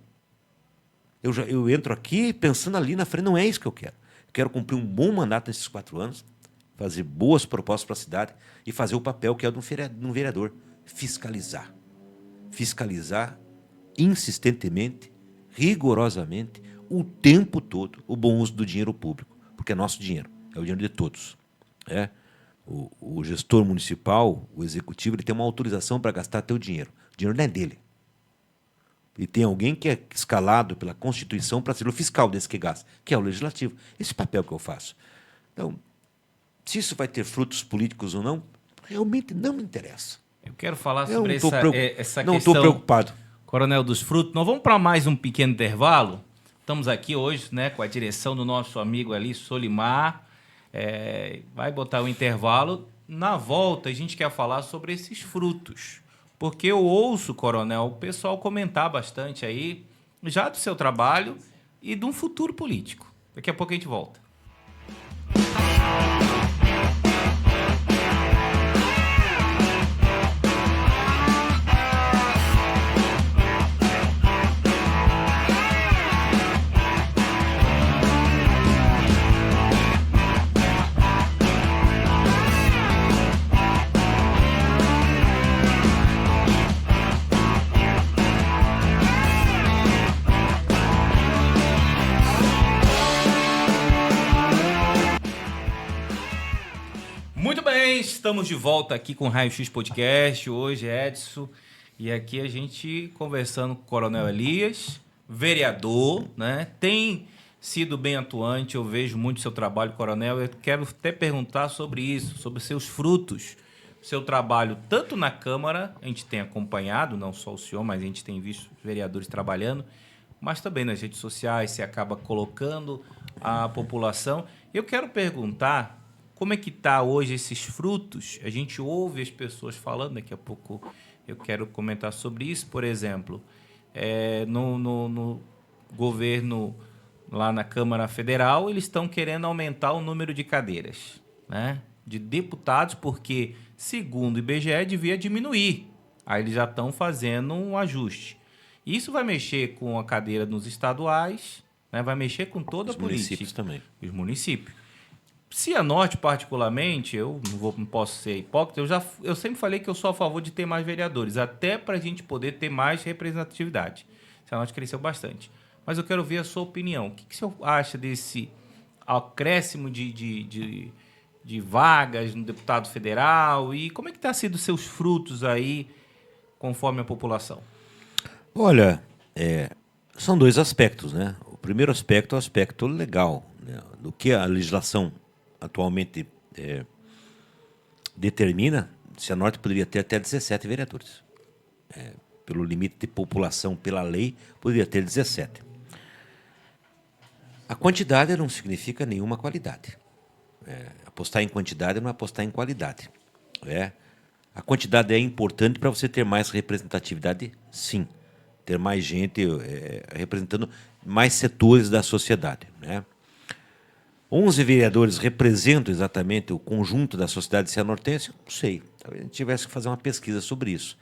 Eu entro aqui pensando ali na frente, não é isso que eu quero. Eu quero cumprir um bom mandato nesses 4 anos, fazer boas propostas para a cidade e fazer o papel que é de um vereador, fiscalizar. Fiscalizar insistentemente, rigorosamente, o tempo todo, o bom uso do dinheiro público, porque é nosso dinheiro, é o dinheiro de todos. O gestor municipal, o executivo, ele tem uma autorização para gastar teu dinheiro. O dinheiro não é dele. E tem alguém que é escalado pela Constituição para ser o fiscal desse que gasta, que é o legislativo. Esse papel que eu faço. Então, se isso vai ter frutos políticos ou não, realmente não me interessa. Eu quero falar sobre essa questão. Não estou preocupado. Coronel dos Frutos, nós vamos para mais um pequeno intervalo. Estamos aqui hoje, né, com a direção do nosso amigo ali, Solimar. Vai botar o intervalo. Na volta, a gente quer falar sobre esses frutos. Porque eu ouço, Coronel, o pessoal comentar bastante aí, já do seu trabalho e de um futuro político. Daqui a pouco a gente volta. Muito bem, estamos de volta aqui com o Raio X Podcast. Hoje, Edson, e aqui a gente conversando com o Coronel Elias, vereador, né? Tem sido bem atuante, eu vejo muito seu trabalho, Coronel. Eu quero até perguntar sobre isso, sobre seus frutos, seu trabalho tanto na Câmara, a gente tem acompanhado, não só o senhor, mas a gente tem visto os vereadores trabalhando, mas também nas redes sociais, você acaba colocando a população. Eu quero perguntar como é que está hoje esses frutos. A gente ouve as pessoas falando, daqui a pouco eu quero comentar sobre isso. Por exemplo, no governo, lá na Câmara Federal, eles estão querendo aumentar o número de cadeiras, né? de deputados, porque, segundo o IBGE, devia diminuir. Aí eles já estão fazendo um ajuste. Isso vai mexer com a cadeira nos estaduais, né? Vai mexer com toda a política. Os municípios também. Os municípios. Cianorte, particularmente, eu não posso ser hipócrita, eu sempre falei que eu sou a favor de ter mais vereadores, até para a gente poder ter mais representatividade. Cianorte cresceu bastante. Mas eu quero ver a sua opinião. O que o senhor acha desse acréscimo de vagas no deputado federal? E como é que está sendo os seus frutos aí, conforme a população? Olha, são dois aspectos, né? O primeiro aspecto é o aspecto legal, né? Do que a legislação atualmente determina. Cianorte poderia ter até 17 vereadores. Pelo limite de população, pela lei, poderia ter 17. A quantidade não significa nenhuma qualidade. Apostar em quantidade não é apostar em qualidade. A quantidade é importante para você ter mais representatividade, sim. Ter mais gente representando mais setores da sociedade, né? 11 vereadores representam exatamente o conjunto da sociedade cianortense? Não sei. Talvez a gente tivesse que fazer uma pesquisa sobre isso.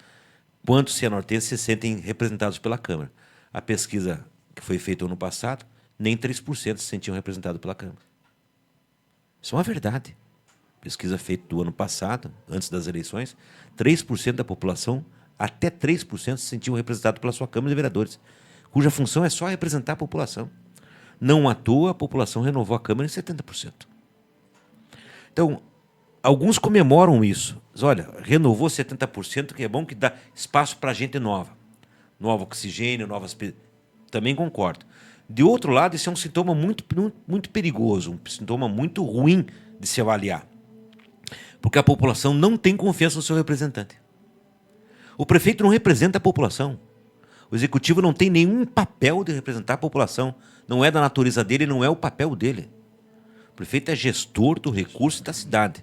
Quantos cianortenses se sentem representados pela Câmara? A pesquisa que foi feita ano passado, nem 3% se sentiam representados pela Câmara. Isso é uma verdade. Pesquisa feita do ano passado, antes das eleições, 3% da população, até 3% se sentiam representados pela sua Câmara de Vereadores, cuja função é só representar a população. Não à toa, a população renovou a Câmara em 70%. Então, alguns comemoram isso. Diz, olha, renovou 70%, que é bom que dá espaço para gente nova. Novo oxigênio, novas... Também concordo. De outro lado, isso é um sintoma muito, muito perigoso, um sintoma muito ruim de se avaliar. Porque a população não tem confiança no seu representante. O prefeito não representa a população. O executivo não tem nenhum papel de representar a população. Não é da natureza dele, não é o papel dele. O prefeito é gestor do recurso da cidade.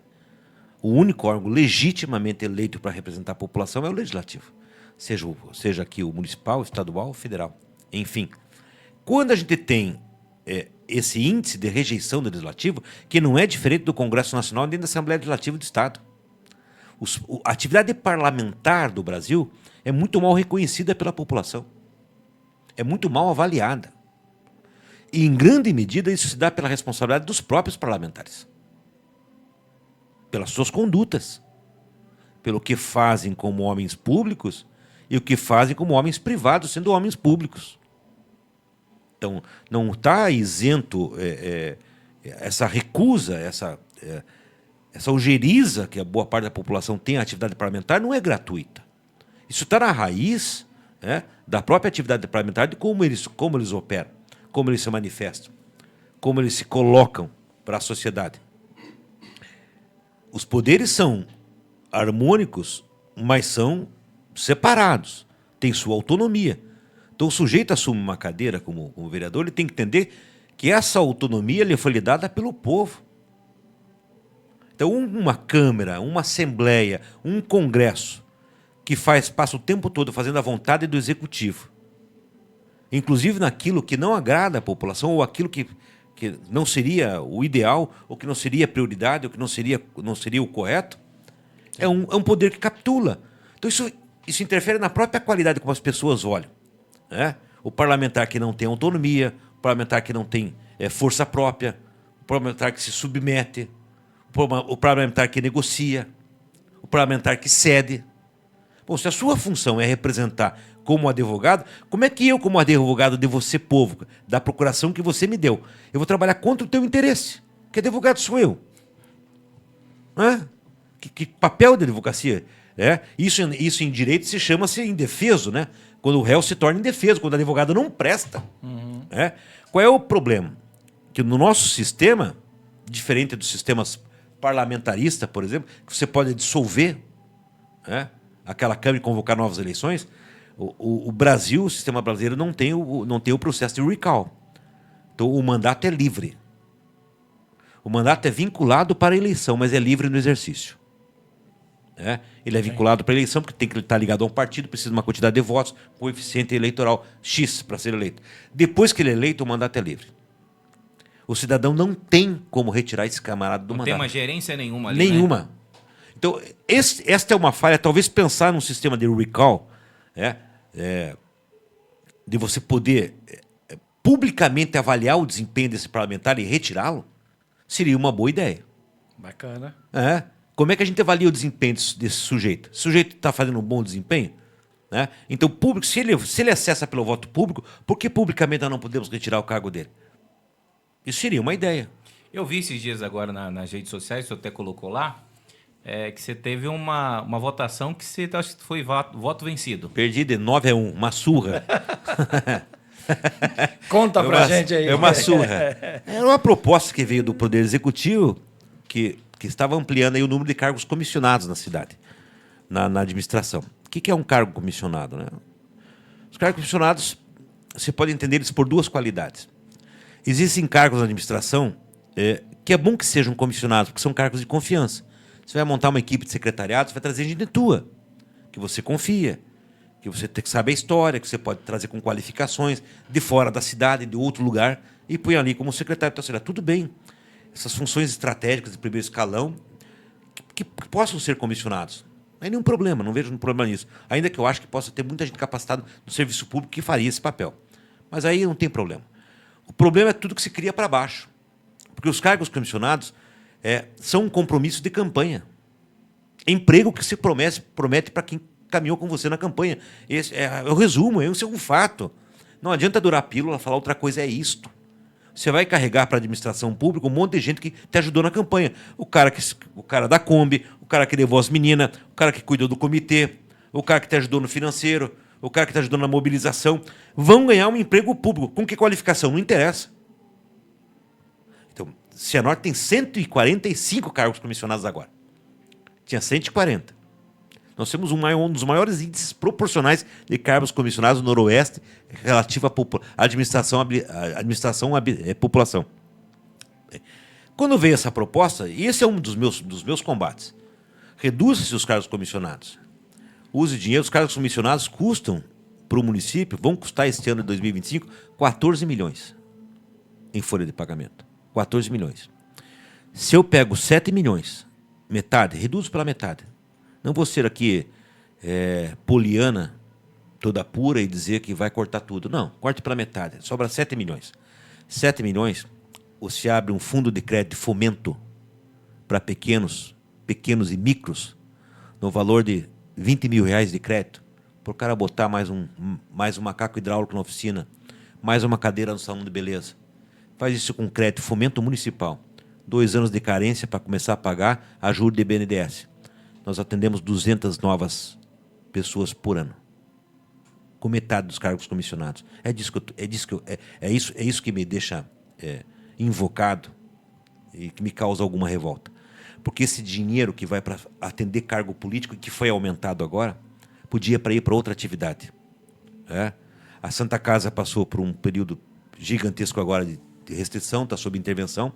O único órgão legitimamente eleito para representar a população é o legislativo. Seja aqui o municipal, o estadual, o federal. Enfim, quando a gente tem esse índice de rejeição do legislativo, que não é diferente do Congresso Nacional nem da Assembleia Legislativa do Estado. A atividade parlamentar do Brasil é muito mal reconhecida pela população. É muito mal avaliada. E, em grande medida, isso se dá pela responsabilidade dos próprios parlamentares. Pelas suas condutas. Pelo que fazem como homens públicos e o que fazem como homens privados, sendo homens públicos. Então, não está isento essa recusa, essa ojeriza que a boa parte da população tem à atividade parlamentar, não é gratuita. Isso está na raiz da própria atividade parlamentar, de como eles operam, como eles se manifestam, como eles se colocam para a sociedade. Os poderes são harmônicos, mas são separados, têm sua autonomia. Então, o sujeito assume uma cadeira como vereador, ele tem que entender que essa autonomia lhe foi lhe dada pelo povo. Então, uma Câmara, uma Assembleia, um Congresso que passa o tempo todo fazendo a vontade do Executivo, inclusive naquilo que não agrada à população, ou aquilo que não seria o ideal, ou que não seria a prioridade, ou que não seria o correto, é um poder que capitula. Então, isso interfere na própria qualidade como as pessoas olham. O parlamentar que não tem autonomia, o parlamentar que não tem força própria, o parlamentar que se submete, o parlamentar que negocia, o parlamentar que cede. Bom, se a sua função é representar como advogado, como é que eu, como advogado de você, povo, da procuração que você me deu, eu vou trabalhar contra o teu interesse? Que advogado sou eu? Que papel de advocacia? Isso em direito se chama-se indefeso, né? Quando o réu se torna indefeso, quando o advogado não presta. Qual é o problema? Que no nosso sistema, diferente dos sistemas parlamentaristas, por exemplo, que você pode dissolver aquela Câmara e convocar novas eleições, o Brasil, o sistema brasileiro, não tem o processo de recall. Então, o mandato é livre. O mandato é vinculado para a eleição, mas é livre no exercício. Ele é vinculado para a eleição porque tem que estar ligado a um partido, precisa de uma quantidade de votos, coeficiente eleitoral X para ser eleito. Depois que ele é eleito, o mandato é livre. O cidadão não tem como retirar esse camarada do Não mandato. tem uma gerência nenhuma ali, Nenhuma. né? Então, esta é uma falha. Talvez pensar num sistema de recall, de você poder publicamente avaliar o desempenho desse parlamentar e retirá-lo, seria uma boa ideia. Bacana. Como é que a gente avalia o desempenho desse sujeito? O sujeito está fazendo um bom desempenho? Né? Então, público, se ele acessa pelo voto público, por que publicamente nós não podemos retirar o cargo dele? Isso seria uma ideia. Eu vi esses dias agora nas redes sociais, você até colocou lá, que você teve uma votação que você acho que foi voto vencido. Perdi de 9-1, uma surra. Conta pra gente aí. É uma surra. Era uma proposta que veio do Poder Executivo que estava ampliando aí o número de cargos comissionados na cidade, na administração. O que é um cargo comissionado? Né? Os cargos comissionados, você pode entender eles por duas qualidades. Existem cargos na administração que é bom que sejam comissionados, porque são cargos de confiança. Você vai montar uma equipe de secretariado, você vai trazer gente tua, que você confia, que você tem que saber a história, que você pode trazer com qualificações de fora da cidade, de outro lugar, e põe ali como secretário. Então, tudo bem. Essas funções estratégicas de primeiro escalão que possam ser comissionados. Não é nenhum problema, não vejo um problema nisso. Ainda que eu acho que possa ter muita gente capacitada no serviço público que faria esse papel. Mas aí não tem problema. O problema é tudo que se cria para baixo. Porque os cargos comissionados são um compromisso de campanha. Emprego que se promete para quem caminhou com você na campanha. Esse é o resumo, esse é um fato. Não adianta durar a pílula, falar outra coisa, é isto. Você vai carregar para a administração pública um monte de gente que te ajudou na campanha. O cara da Kombi, o cara que levou as meninas, o cara que cuidou do comitê, o cara que te ajudou no financeiro, o cara que te ajudou na mobilização. Vão ganhar um emprego público. Com que qualificação? Não interessa. Então, Cianorte tem 145 cargos comissionados agora. Tinha 140. Nós temos um dos maiores índices proporcionais de cargos comissionados no Noroeste relativo à administração à população. Quando veio essa proposta, e esse é um dos meus combates, reduz-se os cargos comissionados. Use dinheiro, os cargos comissionados custam para o município, vão custar este ano de 2025, 14 milhões em folha de pagamento. 14 milhões. Se eu pego 7 milhões, metade, reduzo pela metade. Não vou ser aqui poliana, toda pura, e dizer que vai cortar tudo. Não, corte pela metade. Sobra 7 milhões. 7 milhões, você abre um fundo de crédito de fomento para pequenos e micros, no valor de 20 mil reais de crédito, para o cara botar mais um macaco hidráulico na oficina, mais uma cadeira no salão de beleza. Faz isso com crédito fomento municipal. 2 anos de carência para começar a pagar a juros de BNDES. Nós atendemos 200 novas pessoas por ano, com metade dos cargos comissionados. É isso que me deixa invocado e que me causa alguma revolta. Porque esse dinheiro que vai para atender cargo político, e que foi aumentado agora, podia ir para outra atividade. A Santa Casa passou por um período gigantesco agora de restrição, está sob intervenção,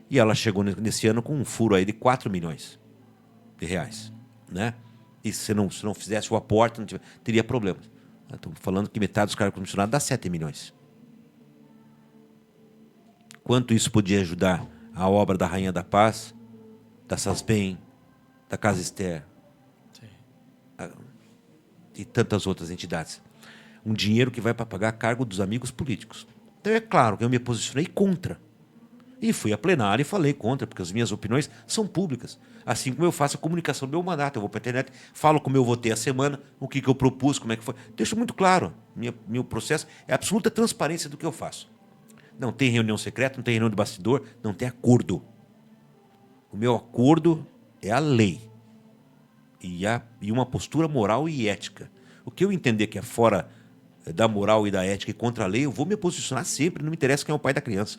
e ela chegou nesse ano com um furo aí de 4 milhões de reais, né? E se não fizesse o aporte, teria problemas. Estamos falando que metade dos cargos comissionados dá 7 milhões. Quanto isso podia ajudar a obra da Rainha da Paz, da Sasbem, da Casa Ester, e tantas outras entidades. Um dinheiro que vai para pagar cargo dos amigos políticos. Então é claro que eu me posicionei contra. E fui a plenário e falei contra, porque as minhas opiniões são públicas. Assim como eu faço a comunicação do meu mandato. Eu vou para a internet, falo como eu votei a semana, o que eu propus, como é que foi. Deixo muito claro. Meu processo é absoluta transparência do que eu faço. Não tem reunião secreta, não tem reunião de bastidor, não tem acordo. O meu acordo é a lei. E uma postura moral e ética. O que eu entender que é fora da moral e da ética e contra a lei, eu vou me posicionar sempre, não me interessa quem é o pai da criança.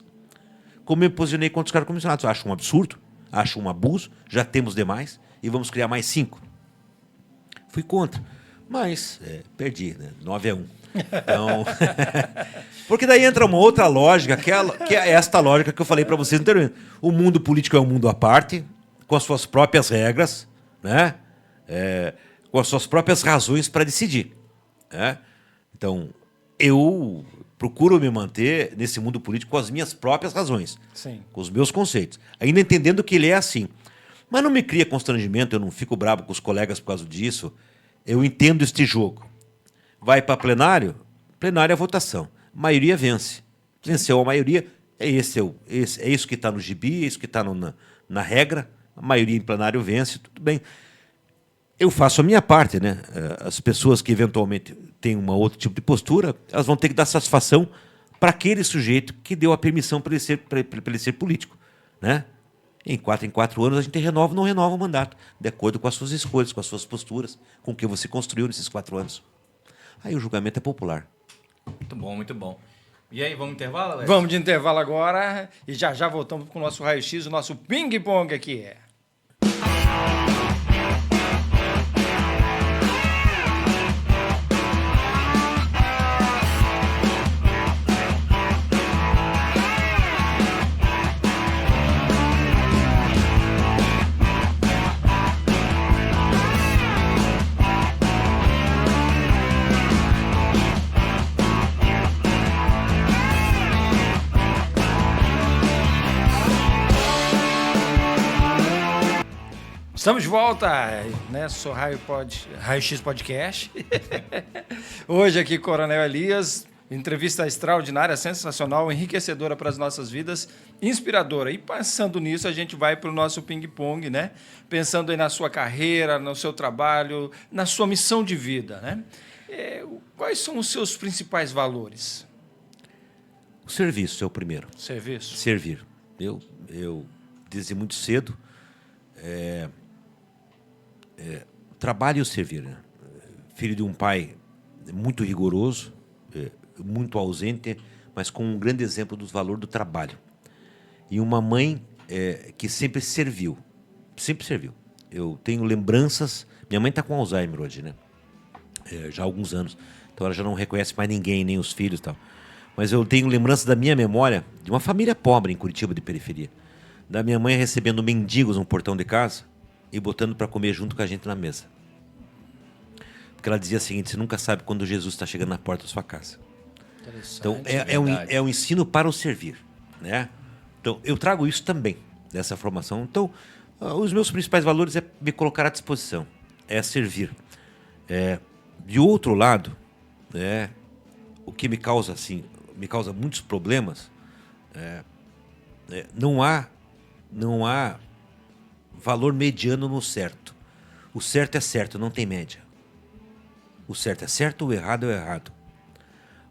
Como eu me posicionei contra os cargos comissionados. Acho um absurdo, acho um abuso, já temos demais e vamos criar mais 5. Fui contra, mas perdi, né? 9-1. Então, porque daí entra uma outra lógica, que é esta lógica que eu falei para vocês anteriormente. O mundo político é um mundo à parte, com as suas próprias regras, né? Com as suas próprias razões para decidir. Né? Então, eu procuro me manter nesse mundo político com as minhas próprias razões, Sim. com os meus conceitos, ainda entendendo que ele é assim. Mas não me cria constrangimento, eu não fico bravo com os colegas por causa disso. Eu entendo este jogo. Vai para plenário, plenário é votação. A maioria vence. Venceu a maioria, é isso que está no gibi, é isso que está na regra. A maioria em plenário vence, tudo bem. Eu faço a minha parte, né? As pessoas que eventualmente têm um outro tipo de postura, elas vão ter que dar satisfação para aquele sujeito que deu a permissão para ele ser político, né? Em 4 anos a gente renova ou não renova o mandato, de acordo com as suas escolhas, com as suas posturas, com o que você construiu nesses 4 anos. Aí o julgamento é popular. Muito bom, muito bom. E aí, vamos intervalo, Alex? Vamos de intervalo agora e já voltamos com o nosso raio-x, o nosso ping-pong aqui. Estamos de volta, né? Sou Raio-X Podcast. Hoje aqui, Coronel Elias, entrevista extraordinária, sensacional, enriquecedora para as nossas vidas, inspiradora. E pensando nisso, a gente vai para o nosso ping-pong, né? Pensando aí na sua carreira, no seu trabalho, na sua missão de vida, né? Quais são os seus principais valores? O serviço é o primeiro. Serviço? Servir. Eu desde muito cedo, trabalho e o servir. Né? Filho de um pai muito rigoroso, muito ausente, mas com um grande exemplo do valor do trabalho. E uma mãe que sempre serviu. Sempre serviu. Eu tenho lembranças... Minha mãe está com Alzheimer hoje, né? Já há alguns anos. Então ela já não reconhece mais ninguém, nem os filhos e tal. Mas eu tenho lembranças da minha memória de uma família pobre em Curitiba, de periferia. Da minha mãe recebendo mendigos no portão de casa e botando para comer junto com a gente na mesa. Porque ela dizia o seguinte: você nunca sabe quando Jesus está chegando na porta da sua casa. Então, é um ensino para o servir, né? Então, eu trago isso também, dessa formação. Então, os meus principais valores é me colocar à disposição, é servir. De outro lado, o que me causa muitos problemas, não há valor mediano no certo. O certo é certo, não tem média. O certo é certo, o errado é o errado.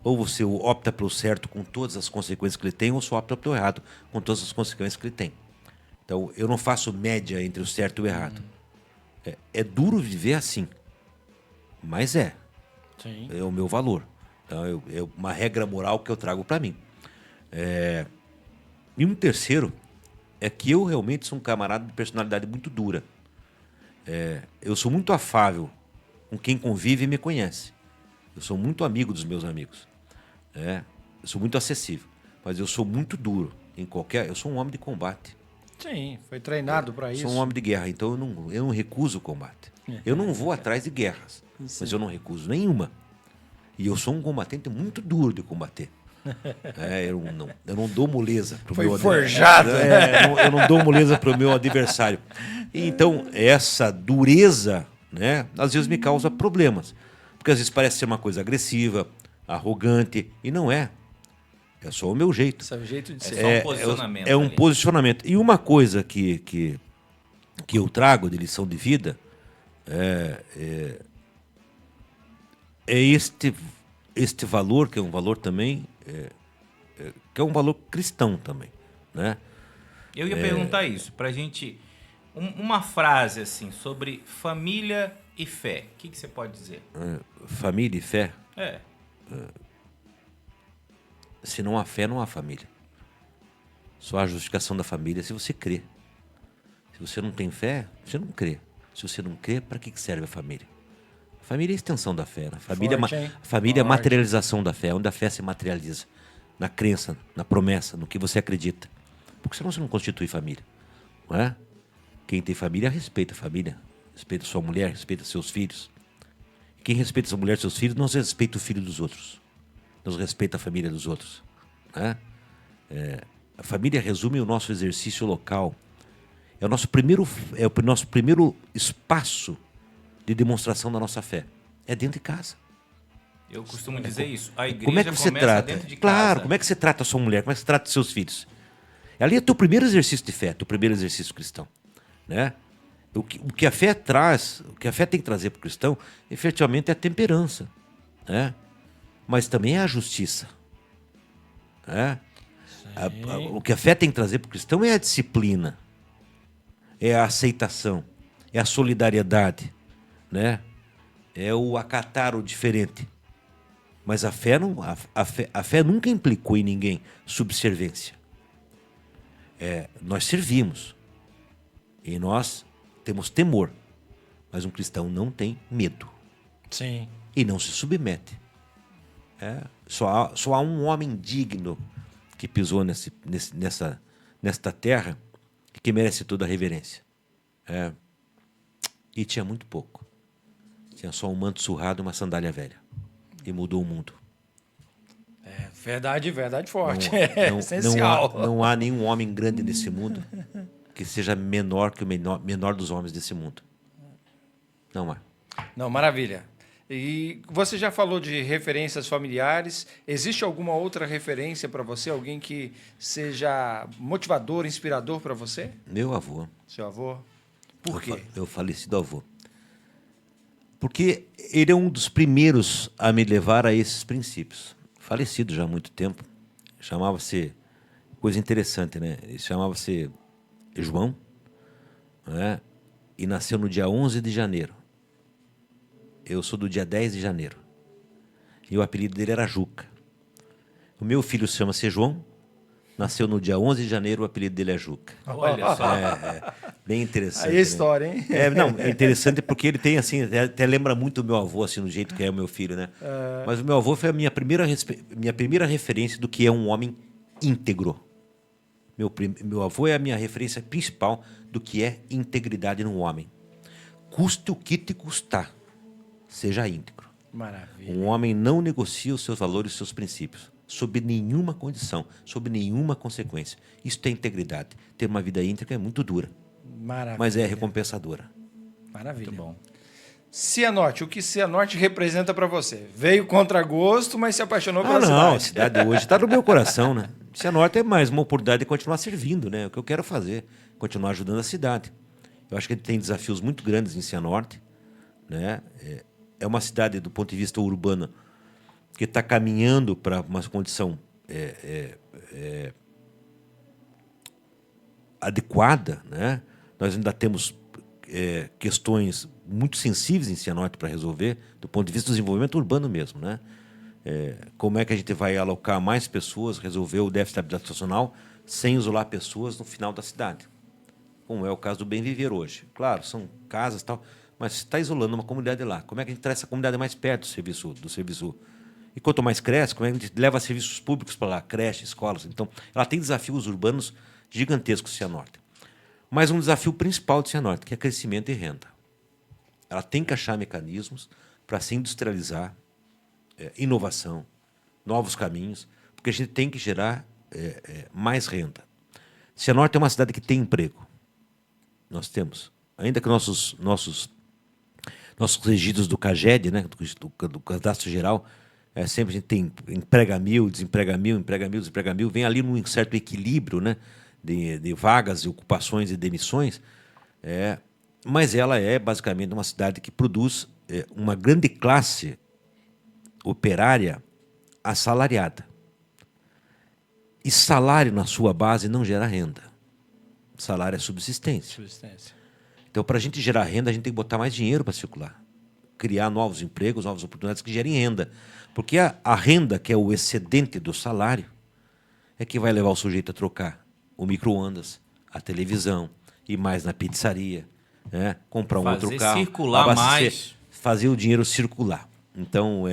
Ou você opta pelo certo com todas as consequências que ele tem, ou você opta pelo errado com todas as consequências que ele tem. Então, eu não faço média entre o certo e o errado. É duro viver assim, mas Sim. é o meu valor. Então, é uma regra moral que eu trago para mim. E um terceiro é que eu realmente sou um camarada de personalidade muito dura. Eu sou muito afável com quem convive e me conhece. Eu sou muito amigo dos meus amigos. Eu sou muito acessível. Mas eu sou muito duro em qualquer... Eu sou um homem de combate. Sim, foi treinado para isso. Sou um homem de guerra, então eu não recuso o combate. Eu não vou atrás de guerras, mas eu não recuso nenhuma. E eu sou um combatente muito duro de combater. Eu não dou moleza para o meu forjado. Eu não dou moleza para o meu adversário. Então, essa dureza, né, às vezes me causa problemas. Porque às vezes parece ser uma coisa agressiva, arrogante, e não é. É só o meu jeito. Esse é o jeito de ser. Só um posicionamento. É um posicionamento. E uma coisa que eu trago de lição de vida é este valor, que é um valor também, que é um valor cristão também, né? Eu ia perguntar isso, pra gente... Uma frase, assim, sobre família e fé. O que você pode dizer? Família e fé? Se não há fé, não há família. Só há justificação da família se você crê. Se você não tem fé, você não crê. Se você não crê, para que serve a família? A família é a extensão da fé. Né? A família é a materialização da fé, onde a fé se materializa. Na crença, na promessa, no que você acredita. Porque senão você não constitui família. Não é? Quem tem família, respeita a família. Respeita sua mulher, respeita seus filhos. Quem respeita sua mulher e seus filhos, não respeita o filho dos outros. nos respeita a família dos outros, né? A família resume o nosso exercício local. É o nosso primeiro espaço de demonstração da nossa fé. É dentro de casa. Eu costumo dizer isso. A igreja Como é que você começa trata? dentro de Claro, casa. como é que você trata a sua mulher? Como é que você trata os seus filhos? Ali é teu primeiro exercício de fé, teu primeiro exercício cristão, né? O que a fé traz, o que a fé tem que trazer para o cristão, efetivamente é a temperança, né? Mas também é a justiça, né? O que a fé tem que trazer para o cristão é a disciplina, é a aceitação, é a solidariedade, né? É o acatar o diferente. Mas a fé nunca implicou em ninguém subserviência. Nós servimos e nós temos temor, mas um cristão não tem medo. Sim. E não se submete. Só há um homem digno que pisou nesta terra que merece toda a reverência. E tinha muito pouco. Tinha só um manto surrado e uma sandália velha. E mudou o mundo. Verdade forte. Não, Essencial. não há nenhum homem grande nesse mundo que seja menor que o menor dos homens desse mundo. Não há. Não, maravilha. E você já falou de referências familiares. Existe alguma outra referência para você? Alguém que seja motivador, inspirador para você? Meu avô. Seu avô? Por quê? Meu falecido avô. Porque ele é um dos primeiros a me levar a esses princípios. Falecido já há muito tempo. Chamava-se, coisa interessante, né? Ele chamava-se João, né? E nasceu no dia 11 de janeiro. Eu sou do dia 10 de janeiro. E o apelido dele era Juca. O meu filho chama-se João. Nasceu no dia 11 de janeiro, o apelido dele é Juca. Olha só. Bem interessante. Aí é história, hein? É interessante porque ele tem, assim, até lembra muito do meu avô, assim, no jeito que é o meu filho, né? Mas o meu avô foi a minha primeira referência do que é um homem íntegro. Meu avô é a minha referência principal do que é integridade num homem. Custe o que te custar, seja íntegro. Maravilha. Um homem não negocia os seus valores e os seus princípios, sob nenhuma condição, sob nenhuma consequência. Isso é integridade. Ter uma vida íntegra é muito dura, Maravilha. mas é recompensadora. Maravilha. Muito bom. Cianorte, o que Cianorte representa para você? Veio contra gosto, mas se apaixonou pela Não, a cidade. cidade hoje está no meu coração, né? Cianorte é mais uma oportunidade de continuar servindo, né? É o que eu quero fazer, continuar ajudando a cidade. Eu acho que ele tem desafios muito grandes em Cianorte, né? É uma cidade, do ponto de vista urbano, que está caminhando para uma condição adequada, né? Nós ainda temos questões muito sensíveis em Cianorte para resolver, do ponto de vista do desenvolvimento urbano mesmo, né? Como é que a gente vai alocar mais pessoas, resolver o déficit habitacional sem isolar pessoas no final da cidade, como é o caso do Bem Viver hoje. Claro, são casas e tal, mas você está isolando uma comunidade lá. Como é que a gente traz essa comunidade mais perto do serviço? E quanto mais cresce, como é que a gente leva serviços públicos para lá, creches, escolas? Então, ela tem desafios urbanos gigantescos, Cianorte. Mas um desafio principal de Cianorte, que é crescimento e renda. Ela tem que achar mecanismos para se industrializar, inovação, novos caminhos, porque a gente tem que gerar mais renda. Cianorte é uma cidade que tem emprego. Nós temos. Ainda que nossos registros do CAGED, né, do Cadastro Geral, sempre a gente tem emprega mil, desemprega mil, emprega mil, desemprega mil, vem ali num certo equilíbrio, né, de vagas, e ocupações e demissões, mas ela é basicamente uma cidade que produz uma grande classe operária assalariada. E salário na sua base não gera renda. Salário é subsistência. Então, para a gente gerar renda, a gente tem que botar mais dinheiro para circular. Criar novos empregos, novas oportunidades que gerem renda. Porque a renda, que é o excedente do salário, é que vai levar o sujeito a trocar o micro-ondas, a televisão, ir mais na pizzaria, né? Comprar um outro carro. Circular mais. Fazer o dinheiro circular. Então,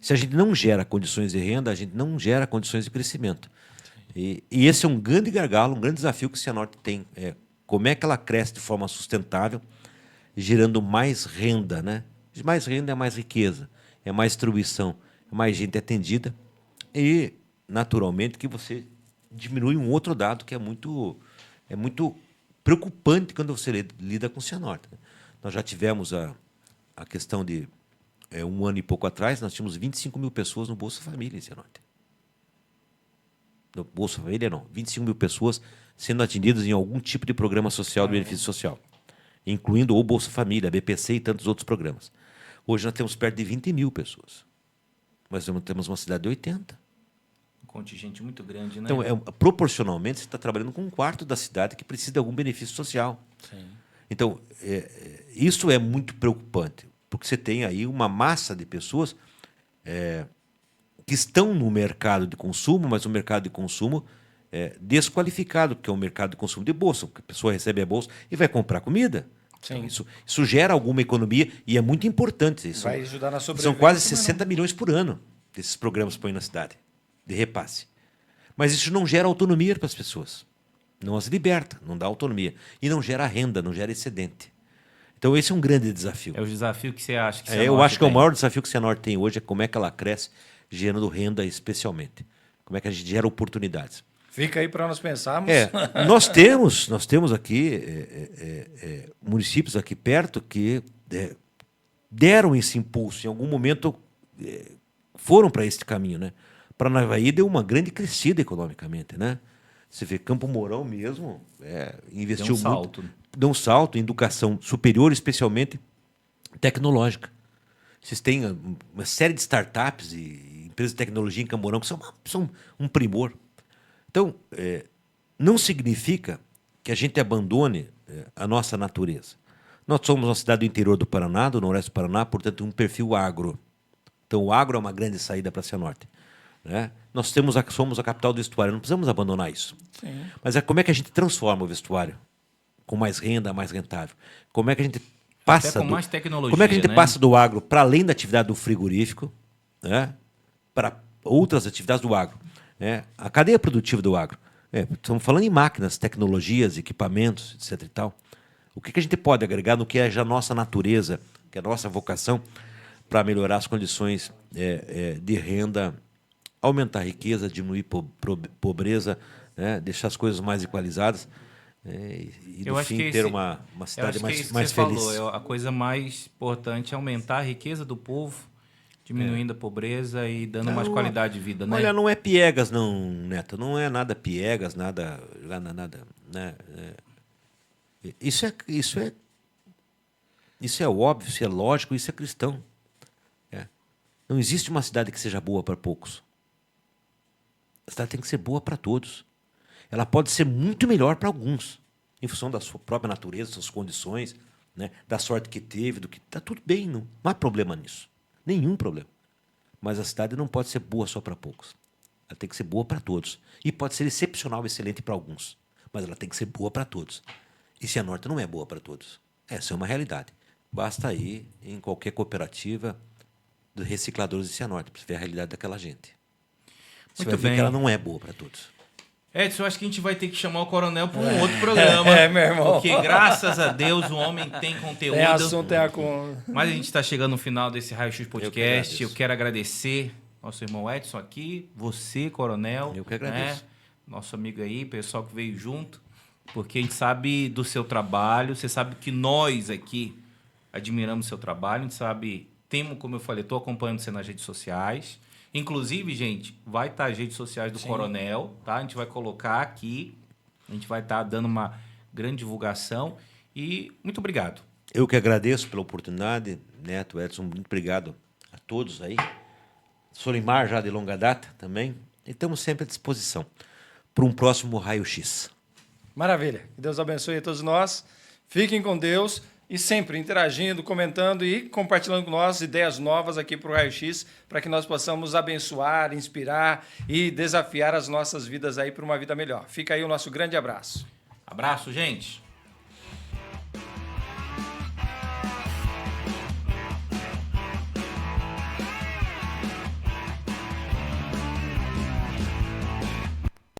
se a gente não gera condições de renda, a gente não gera condições de crescimento. E esse é um grande gargalo, um grande desafio que o Cianorte tem. Como é que ela cresce de forma sustentável, gerando mais renda, né? Mais renda é mais riqueza, é mais distribuição, mais gente atendida e, naturalmente, que você diminui um outro dado que é muito preocupante quando você lida com o Cianorte. Nós já tivemos a questão de 1 ano e pouco atrás, nós tínhamos 25 mil pessoas no Bolsa Família em Cianorte. No Bolsa Família, não. 25 mil pessoas sendo atendidas em algum tipo de programa social, de benefício social, incluindo o Bolsa Família, a BPC e tantos outros programas. Hoje nós temos perto de 20 mil pessoas. Mas temos uma cidade de 80. Um contingente muito grande, né? Então, proporcionalmente, você está trabalhando com 1/4 da cidade que precisa de algum benefício social. Sim. Então, isso é muito preocupante, porque você tem aí uma massa de pessoas que estão no mercado de consumo, mas o mercado de consumo desqualificado, porque é um mercado de consumo de bolsa, porque a pessoa recebe a bolsa e vai comprar comida. Sim. Então, isso gera alguma economia e é muito importante isso. Vai ajudar na sobrevivência. São quase 60 milhões por ano desses programas põem na cidade, de repasse. Mas isso não gera autonomia para as pessoas. Não as liberta, não dá autonomia. E não gera renda, não gera excedente. Então, esse é um grande desafio. É o desafio que você acha que Eu acho que o maior desafio que a Cianorte tem hoje é como é que ela cresce, gerando renda especialmente. Como é que a gente gera oportunidades. Fica aí para nós pensarmos. Nós temos aqui municípios aqui perto que deram esse impulso. Em algum momento foram para esse caminho, né? Paranavaí deu uma grande crescida economicamente, né? Você vê Campo Mourão mesmo investiu muito. Deu um salto em educação superior, especialmente tecnológica. Vocês têm uma série de startups e empresas de tecnologia em Campo Mourão que são um primor. Então, não significa que a gente abandone a nossa natureza. Nós somos uma cidade do interior do Paraná, do noroeste do Paraná, portanto, um perfil agro. Então, o agro é uma grande saída para a Cianorte, né? Nós somos a capital do vestuário, não precisamos abandonar isso. Sim. Mas como é que a gente transforma o vestuário com mais renda, mais rentável? Como é que a gente passa até com mais tecnologia, como é que a gente né? passa do agro para além da atividade do frigorífico, né? Para outras atividades do agro, né? A cadeia produtiva do agro. Estamos falando em máquinas, tecnologias, equipamentos, etc. E tal. O que a gente pode agregar no que é já a nossa natureza, que é a nossa vocação, para melhorar as condições de renda, aumentar a riqueza, diminuir pobreza, né? Deixar as coisas mais equalizadas e, no fim, ter uma cidade mais feliz. Falou, a coisa mais importante é aumentar a riqueza do povo, diminuindo a pobreza e dando mais qualidade de vida, né? Olha, não é piegas, não, Neto. Não é nada piegas, nada, né? Isso é óbvio, isso é lógico, isso é cristão. Não existe uma cidade que seja boa para poucos. A cidade tem que ser boa para todos. Ela pode ser muito melhor para alguns, em função da sua própria natureza, suas condições, né? Da sorte que teve, do que está tudo bem, não há problema nisso. Nenhum problema. Mas a cidade não pode ser boa só para poucos. Ela tem que ser boa para todos. E pode ser excepcional, excelente para alguns. Mas ela tem que ser boa para todos. E Cianorte não é boa para todos. Essa é uma realidade. Basta ir em qualquer cooperativa de recicladores de Cianorte para ver a realidade daquela gente. Você vai ver que ela não é boa para todos. Edson, eu acho que a gente vai ter que chamar o Coronel para um outro programa. Meu irmão. Porque, graças a Deus, o homem tem conteúdo. Tem assunto, Mas a gente está chegando no final desse Raio X Podcast. Eu quero agradecer nosso irmão Edson aqui, você, Coronel. Eu que agradeço. Né? Nosso amigo aí, pessoal que veio junto. Porque a gente sabe do seu trabalho. Você sabe que nós aqui admiramos o seu trabalho. A gente sabe, como eu falei, estou acompanhando você nas redes sociais. Inclusive, gente, vai estar as redes sociais do Coronel, tá? A gente vai colocar aqui, a gente vai estar dando uma grande divulgação e muito obrigado. Eu que agradeço pela oportunidade, Neto, Edson, muito obrigado a todos aí. Solimar já de longa data também, e estamos sempre à disposição para um próximo Raio X. Maravilha. Que Deus abençoe a todos nós. Fiquem com Deus. E sempre interagindo, comentando e compartilhando com nós ideias novas aqui para o Raio X, para que nós possamos abençoar, inspirar e desafiar as nossas vidas aí para uma vida melhor. Fica aí o nosso grande abraço. Abraço, gente.